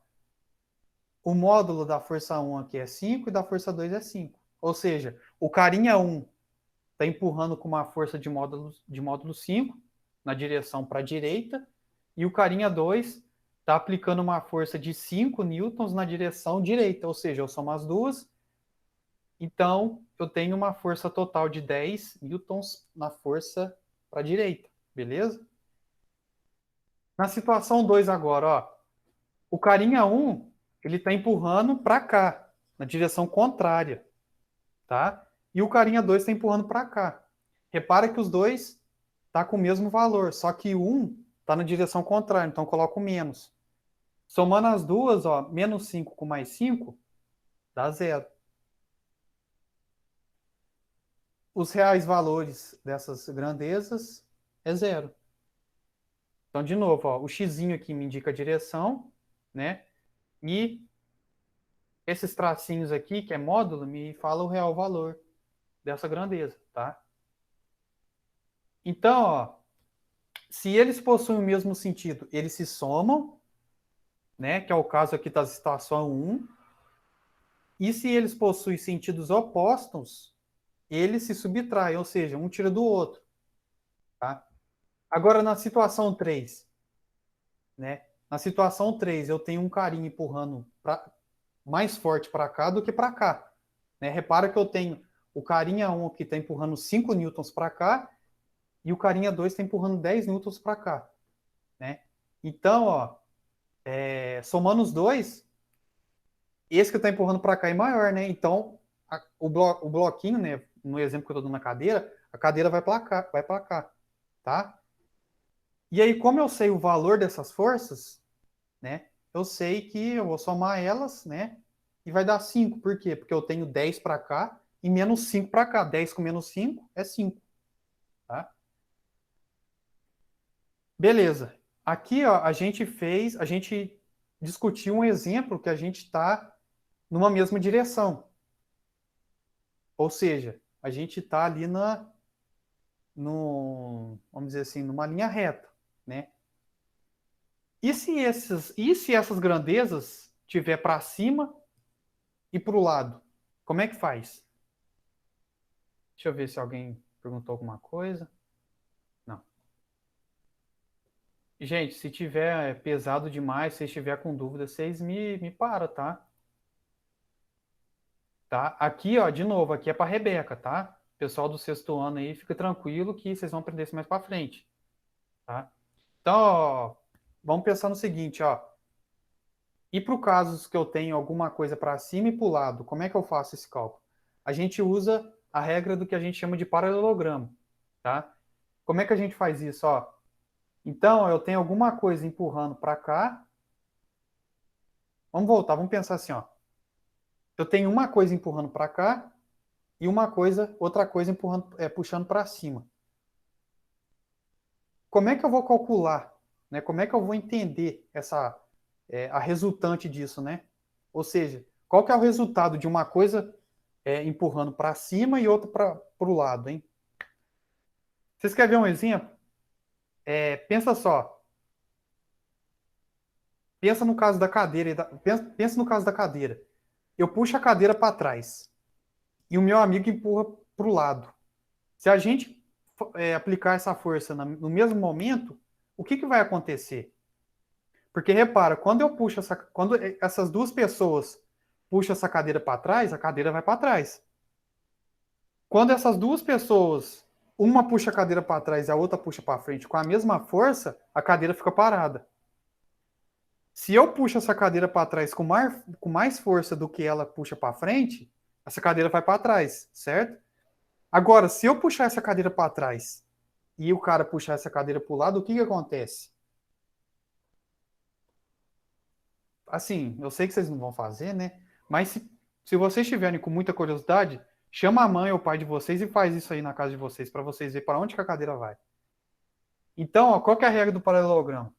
o módulo da força 1 aqui é 5 e da força 2 é 5. Ou seja, o carinha 1 está empurrando com uma força de módulo 5 na direção para a direita, e o carinha 2 está aplicando uma força de 5 newtons na direção direita, ou seja, eu somo as duas, então eu tenho uma força total de 10 newtons na força para a direita, beleza? Na situação 2 agora, ó, o carinha 1, ele está empurrando para cá, na direção contrária, tá? e o carinha 2 está empurrando para cá. Repara que os dois tá com o mesmo valor, só que um está na direção contrária, então eu coloco menos. Somando as duas, ó, menos 5 com mais 5 dá zero. Os reais valores dessas grandezas é zero. Então, de novo, ó, o xizinho aqui me indica a direção, né? E esses tracinhos aqui, que é módulo, me fala o real valor dessa grandeza, tá? Então, ó, se eles possuem o mesmo sentido, eles se somam, né? Que é o caso aqui da situação 1. E se eles possuem sentidos opostos, eles se subtraem, ou seja, um tira do outro, tá? Agora, na situação 3, né? Na situação 3, eu tenho um carinha empurrando mais forte para cá do que para cá, né? Repara que eu tenho o carinha 1 que está empurrando 5 newtons para cá e o carinha 2 está empurrando 10 newtons para cá, né? Então, ó, somando os dois, esse que está empurrando para cá é maior, né? Então, o bloquinho, né? No exemplo que eu estou dando na cadeira, a cadeira vai para cá, tá? E aí, como eu sei o valor dessas forças, né? Eu sei que eu vou somar elas, né? E vai dar 5. Por quê? Porque eu tenho 10 para cá e menos 5 para cá. 10 com menos 5 é 5, tá? Beleza. Aqui, ó, a gente discutiu um exemplo que a gente está numa mesma direção. Ou seja, a gente está ali vamos dizer assim, numa linha reta, né? E se essas grandezas tiver para cima e para o lado? Como é que faz? Deixa eu ver se alguém perguntou alguma coisa. Não. Gente, se tiver pesado demais, se estiver com dúvida, vocês me param, tá? Tá? Aqui, ó, de novo, aqui é para Rebeca, tá? Pessoal do sexto ano aí, fica tranquilo que vocês vão aprender isso mais para frente, tá? Então, ó, vamos pensar no seguinte, ó. E para o caso que eu tenho alguma coisa para cima e para o lado, como é que eu faço esse cálculo? A gente usa a regra do que a gente chama de paralelogramo, tá? Como é que a gente faz isso, ó? Então, eu tenho alguma coisa empurrando para cá. Vamos voltar, vamos pensar assim, ó. Eu tenho uma coisa empurrando para cá e outra coisa empurrando, puxando para cima. Como é que eu vou calcular, né? Como é que eu vou entender a resultante disso, né? Ou seja, qual que é o resultado de uma coisa empurrando para cima e outra para o lado, hein? Vocês querem ver um exemplo? Pensa só. Pensa no caso da cadeira. Pensa no caso da cadeira. Eu puxo a cadeira para trás e o meu amigo empurra para o lado. Se a gente aplicar essa força no mesmo momento, o que vai acontecer? Porque repara, quando essas duas pessoas puxam essa cadeira para trás, a cadeira vai para trás. Quando essas duas pessoas, uma puxa a cadeira para trás e a outra puxa para frente com a mesma força, a cadeira fica parada. Se eu puxo essa cadeira para trás com mais força do que ela puxa para frente, essa cadeira vai para trás, certo? Agora, se eu puxar essa cadeira para trás e o cara puxar essa cadeira para o lado, o que acontece? Assim, eu sei que vocês não vão fazer, né? Mas se vocês estiverem com muita curiosidade, chama a mãe ou o pai de vocês e faz isso aí na casa de vocês para vocês verem para onde que a cadeira vai. Então, ó, qual que é a regra do paralelogramo?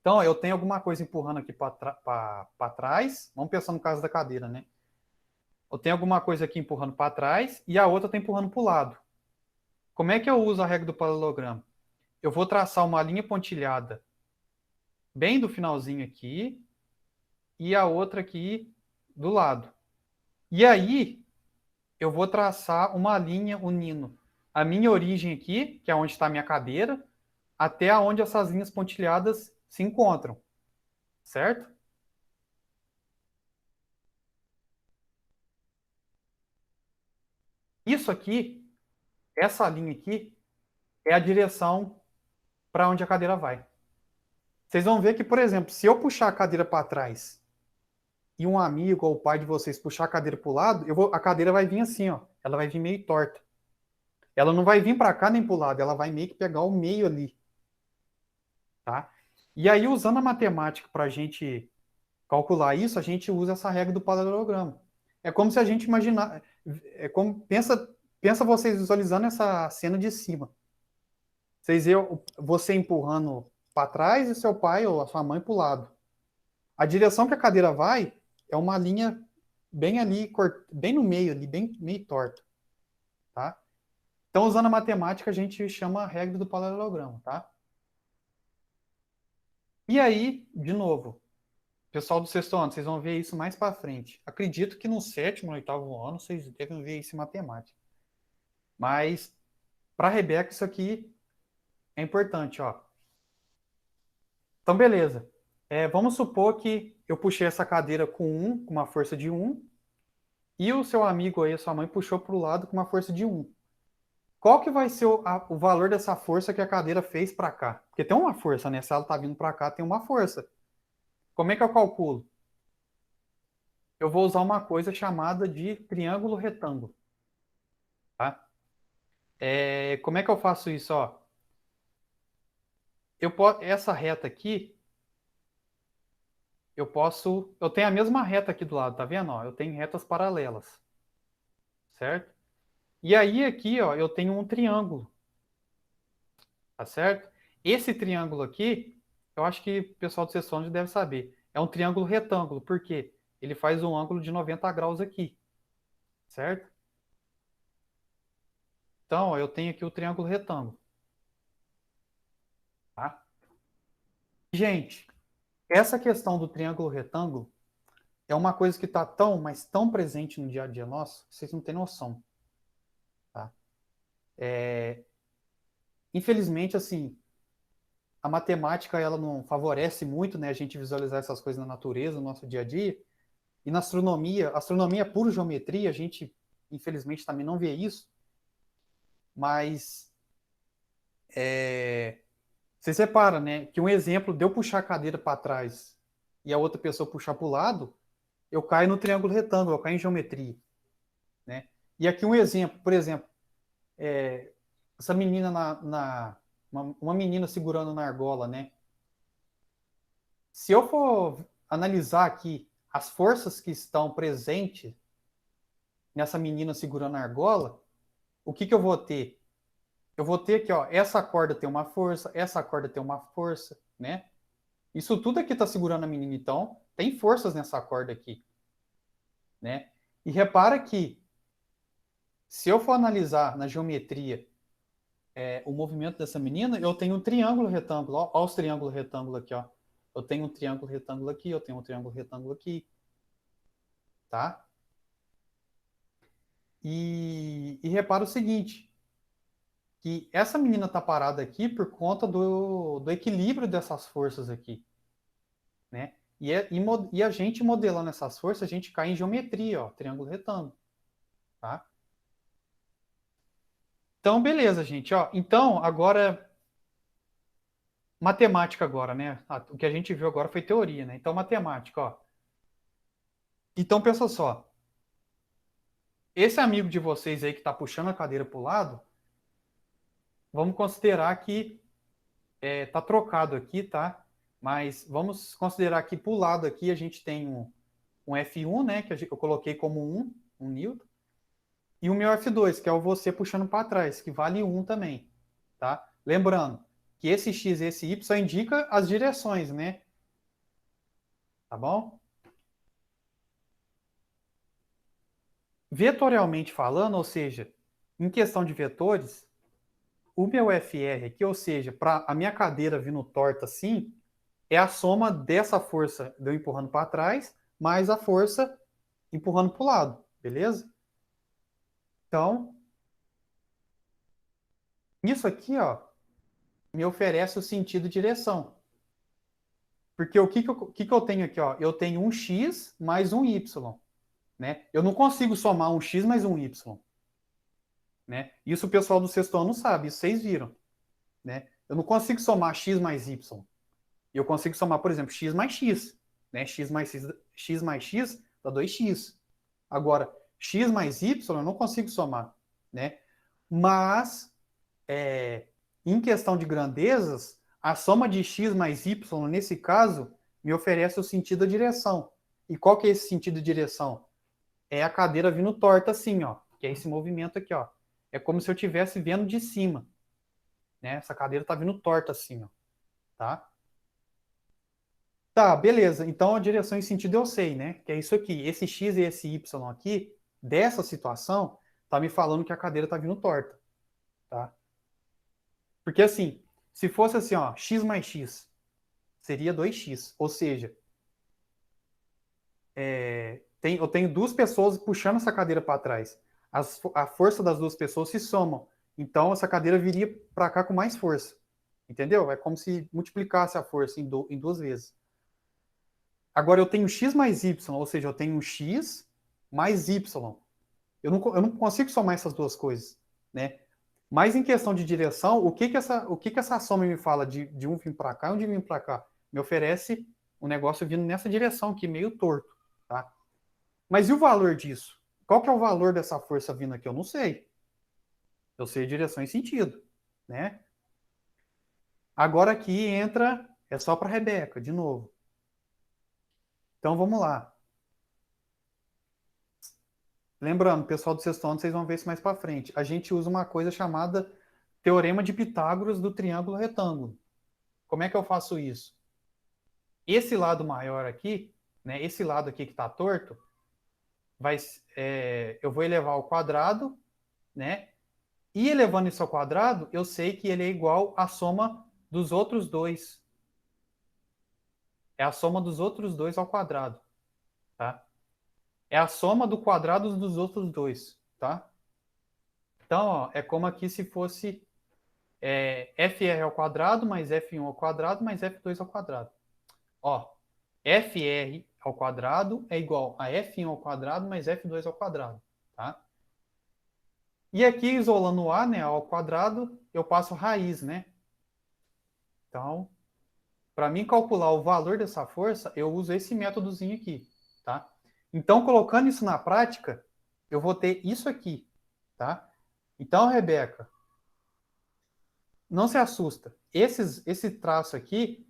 Então, ó, eu tenho alguma coisa empurrando aqui para trás. Vamos pensar no caso da cadeira, né? Eu tenho alguma coisa aqui empurrando para trás e a outra está empurrando para o lado. Como é que eu uso a regra do paralelogramo? Eu vou traçar uma linha pontilhada bem do finalzinho aqui e a outra aqui do lado. E aí, eu vou traçar uma linha unindo a minha origem aqui, que é onde está a minha cadeira, até onde essas linhas pontilhadas se encontram, certo? Isso aqui, essa linha aqui, é a direção para onde a cadeira vai. Vocês vão ver que, por exemplo, se eu puxar a cadeira para trás e um amigo ou o pai de vocês puxar a cadeira para o lado, a cadeira vai vir assim, ó. Ela vai vir meio torta. Ela não vai vir para cá nem para o lado, ela vai meio que pegar o meio ali, tá? E aí, usando a matemática para a gente calcular isso, a gente usa essa regra do paralelogramo. É como se a gente imaginar, pensa vocês visualizando essa cena de cima. Vocês vê você empurrando para trás e seu pai ou a sua mãe para o lado. A direção que a cadeira vai é uma linha bem ali, bem no meio ali, bem meio torta, tá? Então, usando a matemática, a gente chama a regra do paralelogramo, tá? E aí, de novo, pessoal do sexto ano, vocês vão ver isso mais para frente. Acredito que no sétimo, no oitavo ano, vocês devem ver isso em matemática. Mas, para a Rebeca, isso aqui é importante, ó. Então, beleza. Vamos supor que eu puxei essa cadeira com uma força de 1, e o seu amigo aí, a sua mãe, puxou para o lado com uma força de 1. Qual que vai ser o valor dessa força que a cadeira fez para cá? Porque tem uma força, né? Se ela está vindo para cá, tem uma força. Como é que eu calculo? Eu vou usar uma coisa chamada de triângulo retângulo. Tá? Como é que eu faço isso? Ó? Essa reta aqui, eu tenho a mesma reta aqui do lado, tá vendo? Ó, eu tenho retas paralelas, certo? E aí aqui, ó, eu tenho um triângulo, tá certo? Esse triângulo aqui, eu acho que o pessoal do sexto deve saber. É um triângulo retângulo, por quê? Ele faz um ângulo de 90 graus aqui, certo? Então, ó, eu tenho aqui o triângulo retângulo, tá? Gente, essa questão do triângulo retângulo é uma coisa que está tão, mas tão presente no dia a dia nosso, vocês não têm noção, tá? Infelizmente, assim, a matemática ela não favorece muito, né, a gente visualizar essas coisas na natureza, no nosso dia a dia. E na astronomia é pura geometria, a gente, infelizmente, também não vê isso. Mas vocês reparam, né, que um exemplo de eu puxar a cadeira para trás e a outra pessoa puxar para o lado, eu caio no triângulo retângulo, eu caio em geometria, né? E aqui um exemplo, por exemplo, essa menina uma menina segurando na argola, né? Se eu for analisar aqui as forças que estão presentes nessa menina segurando a argola, o que eu vou ter? Eu vou ter aqui, ó, essa corda tem uma força, essa corda tem uma força, né? Isso tudo aqui está segurando a menina, então tem forças nessa corda aqui, né? E repara que se eu for analisar na geometria o movimento dessa menina, eu tenho um triângulo retângulo, ó, ó os triângulos retângulo aqui, ó. Eu tenho um triângulo retângulo aqui, eu tenho um triângulo retângulo aqui, tá? E repara o seguinte, que essa menina tá parada aqui por conta do equilíbrio dessas forças aqui, né? E a gente modelando essas forças, a gente cai em geometria, ó, triângulo retângulo, tá? Então, beleza, gente, ó. Então, agora matemática agora, né? O que a gente viu agora foi teoria, né? Então, matemática, ó. Então, pensa só. Esse amigo de vocês aí que tá puxando a cadeira pro lado, vamos considerar que tá trocado aqui, tá? Mas vamos considerar que pro lado aqui a gente tem um F1, né? Que eu coloquei como 1 newton. E o meu F2, que é o você puxando para trás, que vale 1 também, tá? Lembrando que esse X e esse Y indica as direções, né? Tá bom? Vetorialmente falando, ou seja, em questão de vetores, o meu FR aqui, ou seja, para a minha cadeira vindo torta assim, é a soma dessa força de eu empurrando para trás, mais a força empurrando para o lado, beleza? Então, isso aqui, ó, me oferece o sentido de direção. Porque que eu tenho aqui? Ó? Eu tenho um x mais um y. Né? Eu não consigo somar um x mais um y. Né? Isso o pessoal do sexto ano sabe, isso vocês viram. Né? Eu não consigo somar x mais y. Eu consigo somar, por exemplo, x mais x. né? X mais x dá 2x. Agora, x mais y eu não consigo somar, né? Mas, em questão de grandezas, a soma de x mais y, nesse caso, me oferece o sentido da direção. E qual que é esse sentido de direção? É a cadeira vindo torta assim, ó, que é esse movimento aqui, ó. É como se eu estivesse vendo de cima, né? Essa cadeira tá vindo torta assim, ó, tá? Tá, beleza. Então a direção em sentido eu sei, né? Que é isso aqui. Esse x e esse y aqui, dessa situação, tá me falando que a cadeira tá vindo torta, tá? Porque assim, se fosse assim, ó, x mais x, seria 2x. Ou seja, eu tenho duas pessoas puxando essa cadeira para trás. A força das duas pessoas se somam. Então, essa cadeira viria para cá com mais força. Entendeu? É como se multiplicasse a força em duas vezes. Agora, eu tenho x mais y, ou seja, eu tenho x mais y. Eu não consigo somar essas duas coisas, né? Mas em questão de direção, o que essa soma me fala de um vir para cá e um de vir para cá? Me oferece um negócio vindo nessa direção aqui, meio torto, tá? Mas e o valor disso? Qual que é o valor dessa força vindo aqui? Eu não sei. Eu sei a direção e sentido, né? Agora aqui entra, é só para Rebeca, de novo. Então vamos lá. Lembrando, pessoal do sexto ano, vocês vão ver isso mais para frente. A gente usa uma coisa chamada Teorema de Pitágoras do triângulo retângulo. Como é que eu faço isso? Esse lado maior aqui, né? Esse lado aqui que está torto, eu vou elevar ao quadrado, né? E elevando isso ao quadrado, eu sei que ele é igual à soma dos outros dois. É a soma dos outros dois ao quadrado, tá? É a soma do quadrado dos outros dois, tá? Então, ó, é como aqui se fosse FR ao quadrado mais F1 ao quadrado mais F2 ao quadrado. Ó, FR ao quadrado é igual a F1 ao quadrado mais F2 ao quadrado, tá? E aqui, isolando o A, né, ao quadrado, eu passo raiz, né? Então, para mim calcular o valor dessa força, eu uso esse métodozinho aqui, tá? Então, colocando isso na prática, eu vou ter isso aqui, tá? Então, Rebeca, não se assusta. Esse traço aqui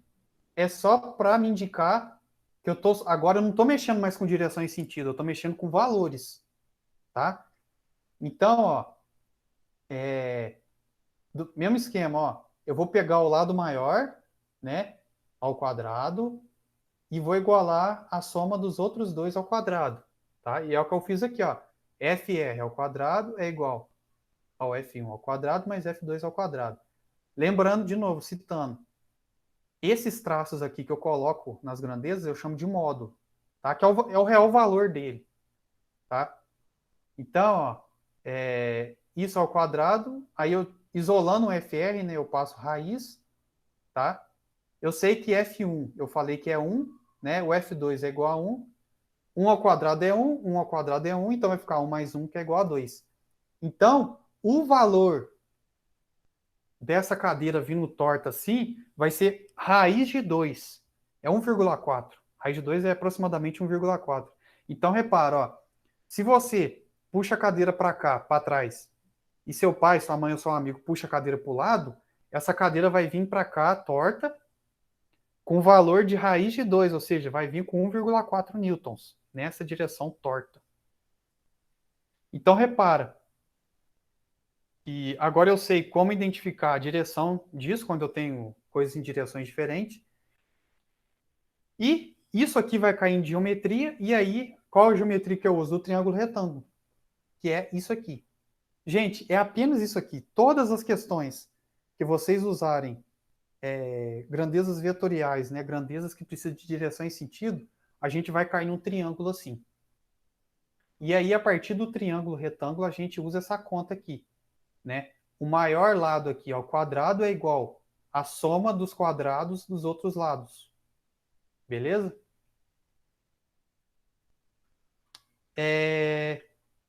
é só para me indicar que agora eu não estou mexendo mais com direção e sentido, eu estou mexendo com valores, tá? Então, ó, do mesmo esquema, ó, eu vou pegar o lado maior, né, ao quadrado e vou igualar a soma dos outros dois ao quadrado, tá? E é o que eu fiz aqui, ó. FR ao quadrado é igual ao F1 ao quadrado mais F2 ao quadrado. Lembrando, de novo, citando, esses traços aqui que eu coloco nas grandezas, eu chamo de módulo, tá? Que é o real valor dele, tá? Então, ó, isso ao quadrado, aí eu, isolando o FR, né, eu passo raiz, tá? Eu sei que F1, eu falei que é 1, né? O F2 é igual a 1. 1 ao quadrado é 1, 1 ao quadrado é 1, então vai ficar 1 mais 1, que é igual a 2. Então, o valor dessa cadeira vindo torta assim vai ser raiz de 2. É 1,4. Raiz de 2 é aproximadamente 1,4. Então, repara, ó, se você puxa a cadeira para cá, para trás, e seu pai, sua mãe ou seu amigo puxa a cadeira para o lado, essa cadeira vai vir para cá torta com valor de raiz de 2, ou seja, vai vir com 1,4 newtons nessa direção torta. Então, repara, e agora eu sei como identificar a direção disso quando eu tenho coisas em direções diferentes. E isso aqui vai cair em geometria, e aí, qual a geometria que eu uso? Do triângulo retângulo, que é isso aqui. Gente, é apenas isso aqui. Todas as questões que vocês usarem grandezas vetoriais, né, grandezas que precisam de direção e sentido, a gente vai cair num triângulo assim. E aí, a partir do triângulo retângulo, a gente usa essa conta aqui, né? O maior lado aqui ao quadrado é igual à soma dos quadrados dos outros lados. Beleza?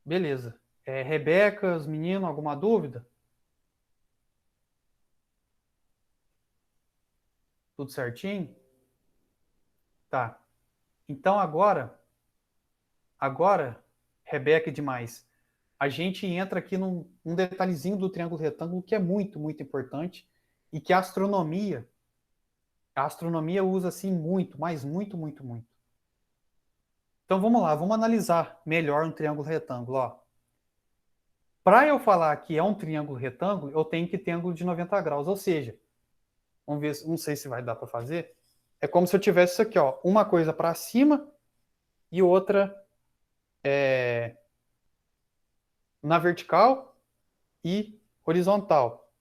Beleza. Rebeca, os meninos, alguma dúvida? Tudo certinho? Tá. Então, agora, Rebeca, demais. A gente entra aqui num detalhezinho do triângulo retângulo que é muito, muito importante e que a astronomia usa assim muito, mas muito, muito, muito. Então vamos lá, vamos analisar melhor um triângulo retângulo. Ó. Para eu falar que é um triângulo retângulo, eu tenho que ter ângulo de 90 graus. Ou seja, vamos ver, não sei se vai dar para fazer. É como se eu tivesse isso aqui, ó, uma coisa para cima e outra na vertical e horizontal.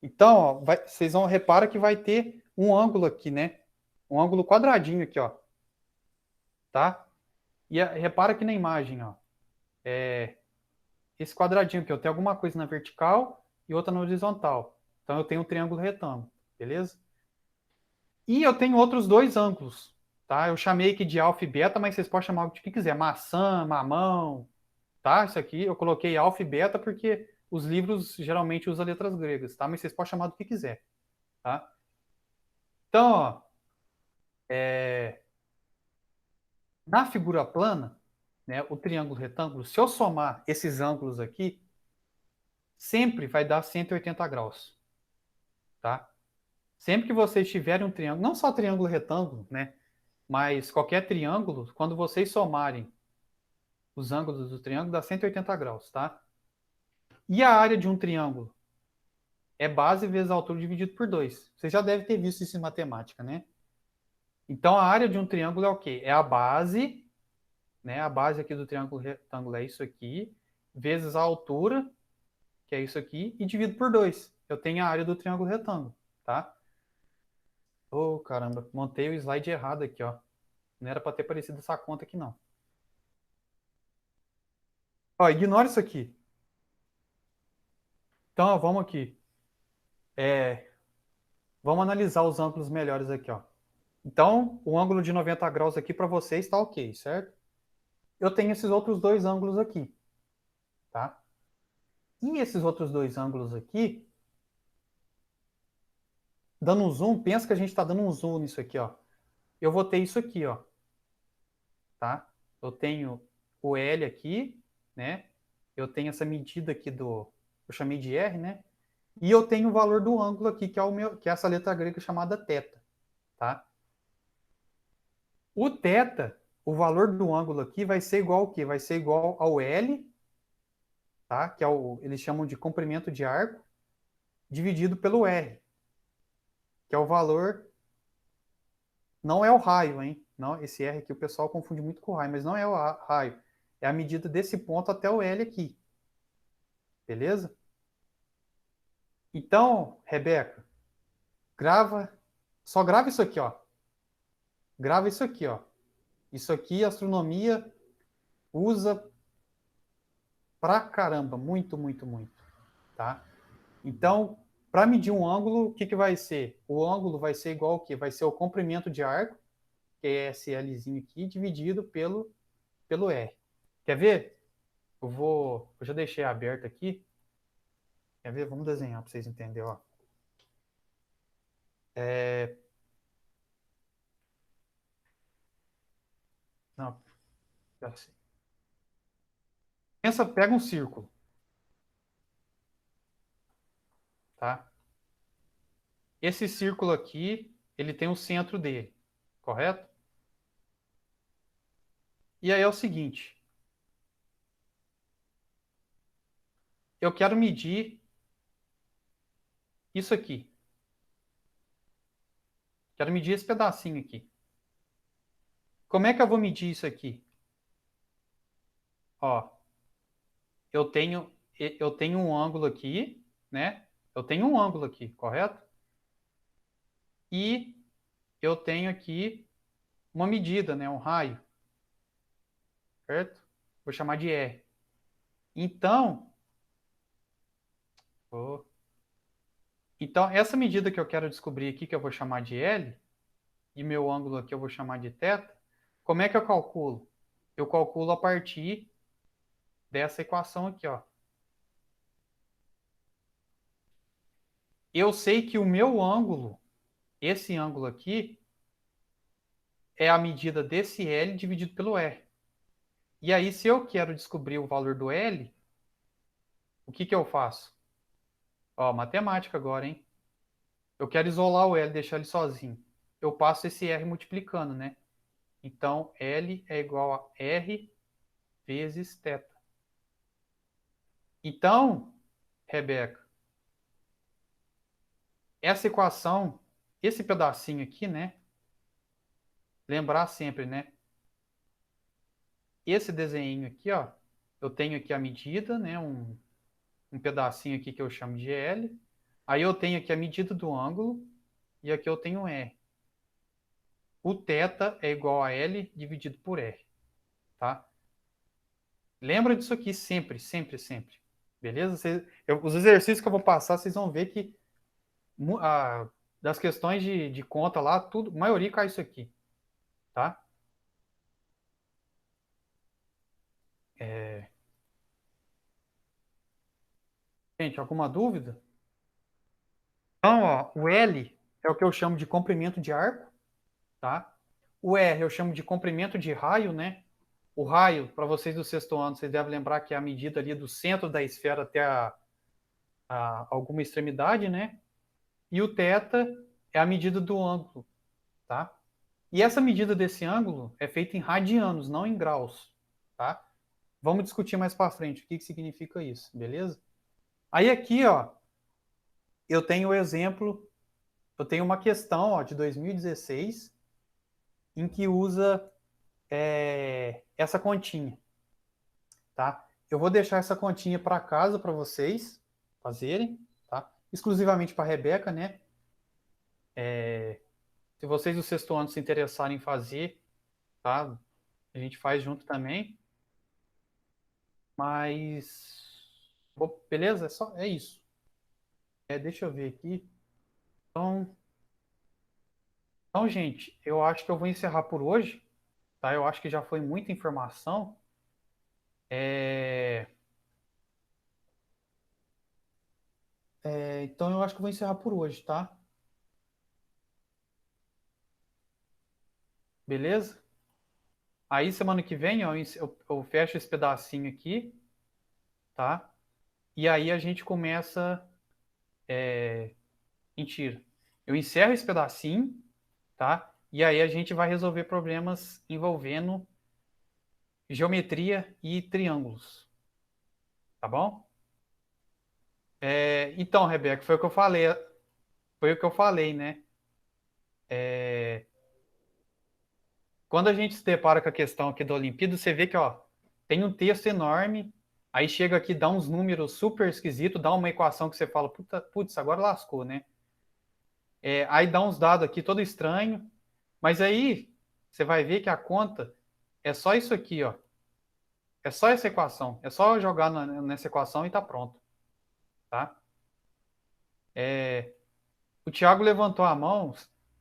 Então, ó, vocês vão reparar que vai ter um ângulo aqui, né? Um ângulo quadradinho aqui, ó, tá? E repara aqui na imagem, ó, esse quadradinho aqui, eu tenho alguma coisa na vertical e outra na horizontal. Então eu tenho um triângulo retângulo, beleza? E eu tenho outros dois ângulos, tá? Eu chamei aqui de alfa e beta, mas vocês podem chamar o que quiser, maçã, mamão, tá? Isso aqui eu coloquei alfa e beta porque os livros geralmente usam letras gregas, tá? Mas vocês podem chamar do que quiser, tá? Então, ó, na figura plana, né, o triângulo retângulo, se eu somar esses ângulos aqui, sempre vai dar 180 graus, tá? Sempre que vocês tiverem um triângulo, não só triângulo retângulo, né, mas qualquer triângulo, quando vocês somarem os ângulos do triângulo, dá 180 graus, tá? E a área de um triângulo é base vezes a altura dividido por 2. Você já deve ter visto isso em matemática, né? Então, a área de um triângulo é o quê? É a base, né? A base aqui do triângulo retângulo é isso aqui, vezes a altura, que é isso aqui, e dividido por 2. Eu tenho a área do triângulo retângulo, tá? Oh, caramba, montei o slide errado aqui, ó. Não era para ter aparecido essa conta aqui, não. Ó, ignora isso aqui. Então, ó, vamos aqui. Vamos analisar os ângulos melhores aqui, ó. Então, o ângulo de 90 graus aqui para você está ok, certo? Eu tenho esses outros dois ângulos aqui, tá? E esses outros dois ângulos aqui, dando um zoom, pensa que a gente está dando um zoom nisso aqui, ó. Eu vou ter isso aqui, ó, tá? Eu tenho o L aqui, né? Eu tenho essa medida aqui eu chamei de R, né? E eu tenho o valor do ângulo aqui, que é essa letra grega chamada θ, tá? O θ, o valor do ângulo aqui vai ser igual ao quê? Vai ser igual ao L, tá? Que é eles chamam de comprimento de arco, dividido pelo R, que é o valor, não é o raio, hein? Não, esse R aqui o pessoal confunde muito com o raio, mas não é o raio. É a medida desse ponto até o L aqui. Beleza? Então, Rebeca, só grava isso aqui, ó. Grava isso aqui, ó. Isso aqui, a astronomia usa pra caramba, muito, muito, muito, tá? Então, para medir um ângulo, o que, que vai ser? O ângulo vai ser igual ao quê? Vai ser o comprimento de arco, que é esse Lzinho aqui, dividido pelo R. Quer ver? Eu já deixei aberto aqui. Quer ver? Vamos desenhar para vocês entenderem, ó. Não, já sei. Pega um círculo, tá? Esse círculo aqui, ele tem o centro dele, correto? E aí é o seguinte, eu quero medir isso aqui. Quero medir esse pedacinho aqui. Como é que eu vou medir isso aqui? Ó, eu tenho um ângulo aqui, né? Eu tenho um ângulo aqui, correto? E eu tenho aqui uma medida, né? Um raio, certo? Vou chamar de R. Então, oh, então essa medida que eu quero descobrir aqui, que eu vou chamar de L, e meu ângulo aqui eu vou chamar de θ, como é que eu calculo? Eu calculo a partir dessa equação aqui, ó. Eu sei que o meu ângulo, esse ângulo aqui, é a medida desse L dividido pelo R. E aí, se eu quero descobrir o valor do L, o que eu faço? Ó, matemática agora, hein? Eu quero isolar o L, deixar ele sozinho. Eu passo esse R multiplicando, né? Então, L é igual a R vezes θ. Então, Rebeca, essa equação, esse pedacinho aqui, né? Lembrar sempre, né? Esse desenho aqui, ó, eu tenho aqui a medida, né? Um pedacinho aqui que eu chamo de L. Aí eu tenho aqui a medida do ângulo e aqui eu tenho R. O θ é igual a L dividido por R, tá? Lembra disso aqui sempre, sempre, sempre. Beleza? Os exercícios que eu vou passar, vocês vão ver que das questões de conta lá, tudo, a maioria cai isso aqui, tá? É... Gente, alguma dúvida? Então, ó, o L é o que eu chamo de comprimento de arco, tá? O R eu chamo de comprimento de raio, né? O raio, para vocês do sexto ano, vocês devem lembrar que é a medida ali do centro da esfera até alguma extremidade, né? E o θ é a medida do ângulo, tá? E essa medida desse ângulo é feita em radianos, não em graus, tá? Vamos discutir mais para frente o que significa isso, beleza? Aí aqui, ó, eu tenho o exemplo, eu tenho uma questão, ó, de 2016 em que usa essa continha, tá? Eu vou deixar essa continha para casa para vocês fazerem, tá? Exclusivamente para a Rebeca, né? Se vocês do sexto ano se interessarem em fazer, tá? A gente faz junto também. Mas, beleza? É isso. Deixa eu ver aqui. Então, gente, eu acho que eu vou encerrar por hoje, tá? Eu acho que já foi muita informação. É, então, eu acho que eu vou encerrar por hoje, tá? Beleza? Aí, semana que vem, ó, eu fecho esse pedacinho aqui, tá? E aí a gente começa. Mentira. Eu encerro esse pedacinho, tá? E aí a gente vai resolver problemas envolvendo geometria e triângulos, tá bom? Então, Rebeca, foi o que eu falei, né? Quando a gente se depara com a questão aqui da Olimpíada, você vê que, ó, tem um texto enorme, aí chega aqui, dá uns números super esquisitos, dá uma equação que você fala, putz, agora lascou, né? Aí dá uns dados aqui todo estranho, mas aí você vai ver que a conta é só isso aqui, ó. É só essa equação. É só jogar nessa equação e tá pronto, tá? O Thiago levantou a mão.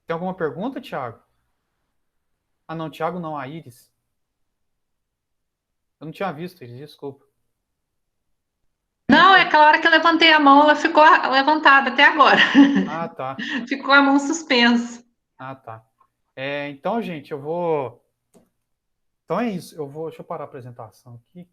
Tem alguma pergunta, Thiago? Ah, não, Thiago não, a Iris. Eu não tinha visto, Iris, desculpa. Não, é aquela hora que eu levantei a mão, ela ficou levantada até agora. Ah, tá. Ficou a mão suspensa. Ah, tá. Então, gente, eu vou. Então é isso. Deixa eu parar a apresentação aqui.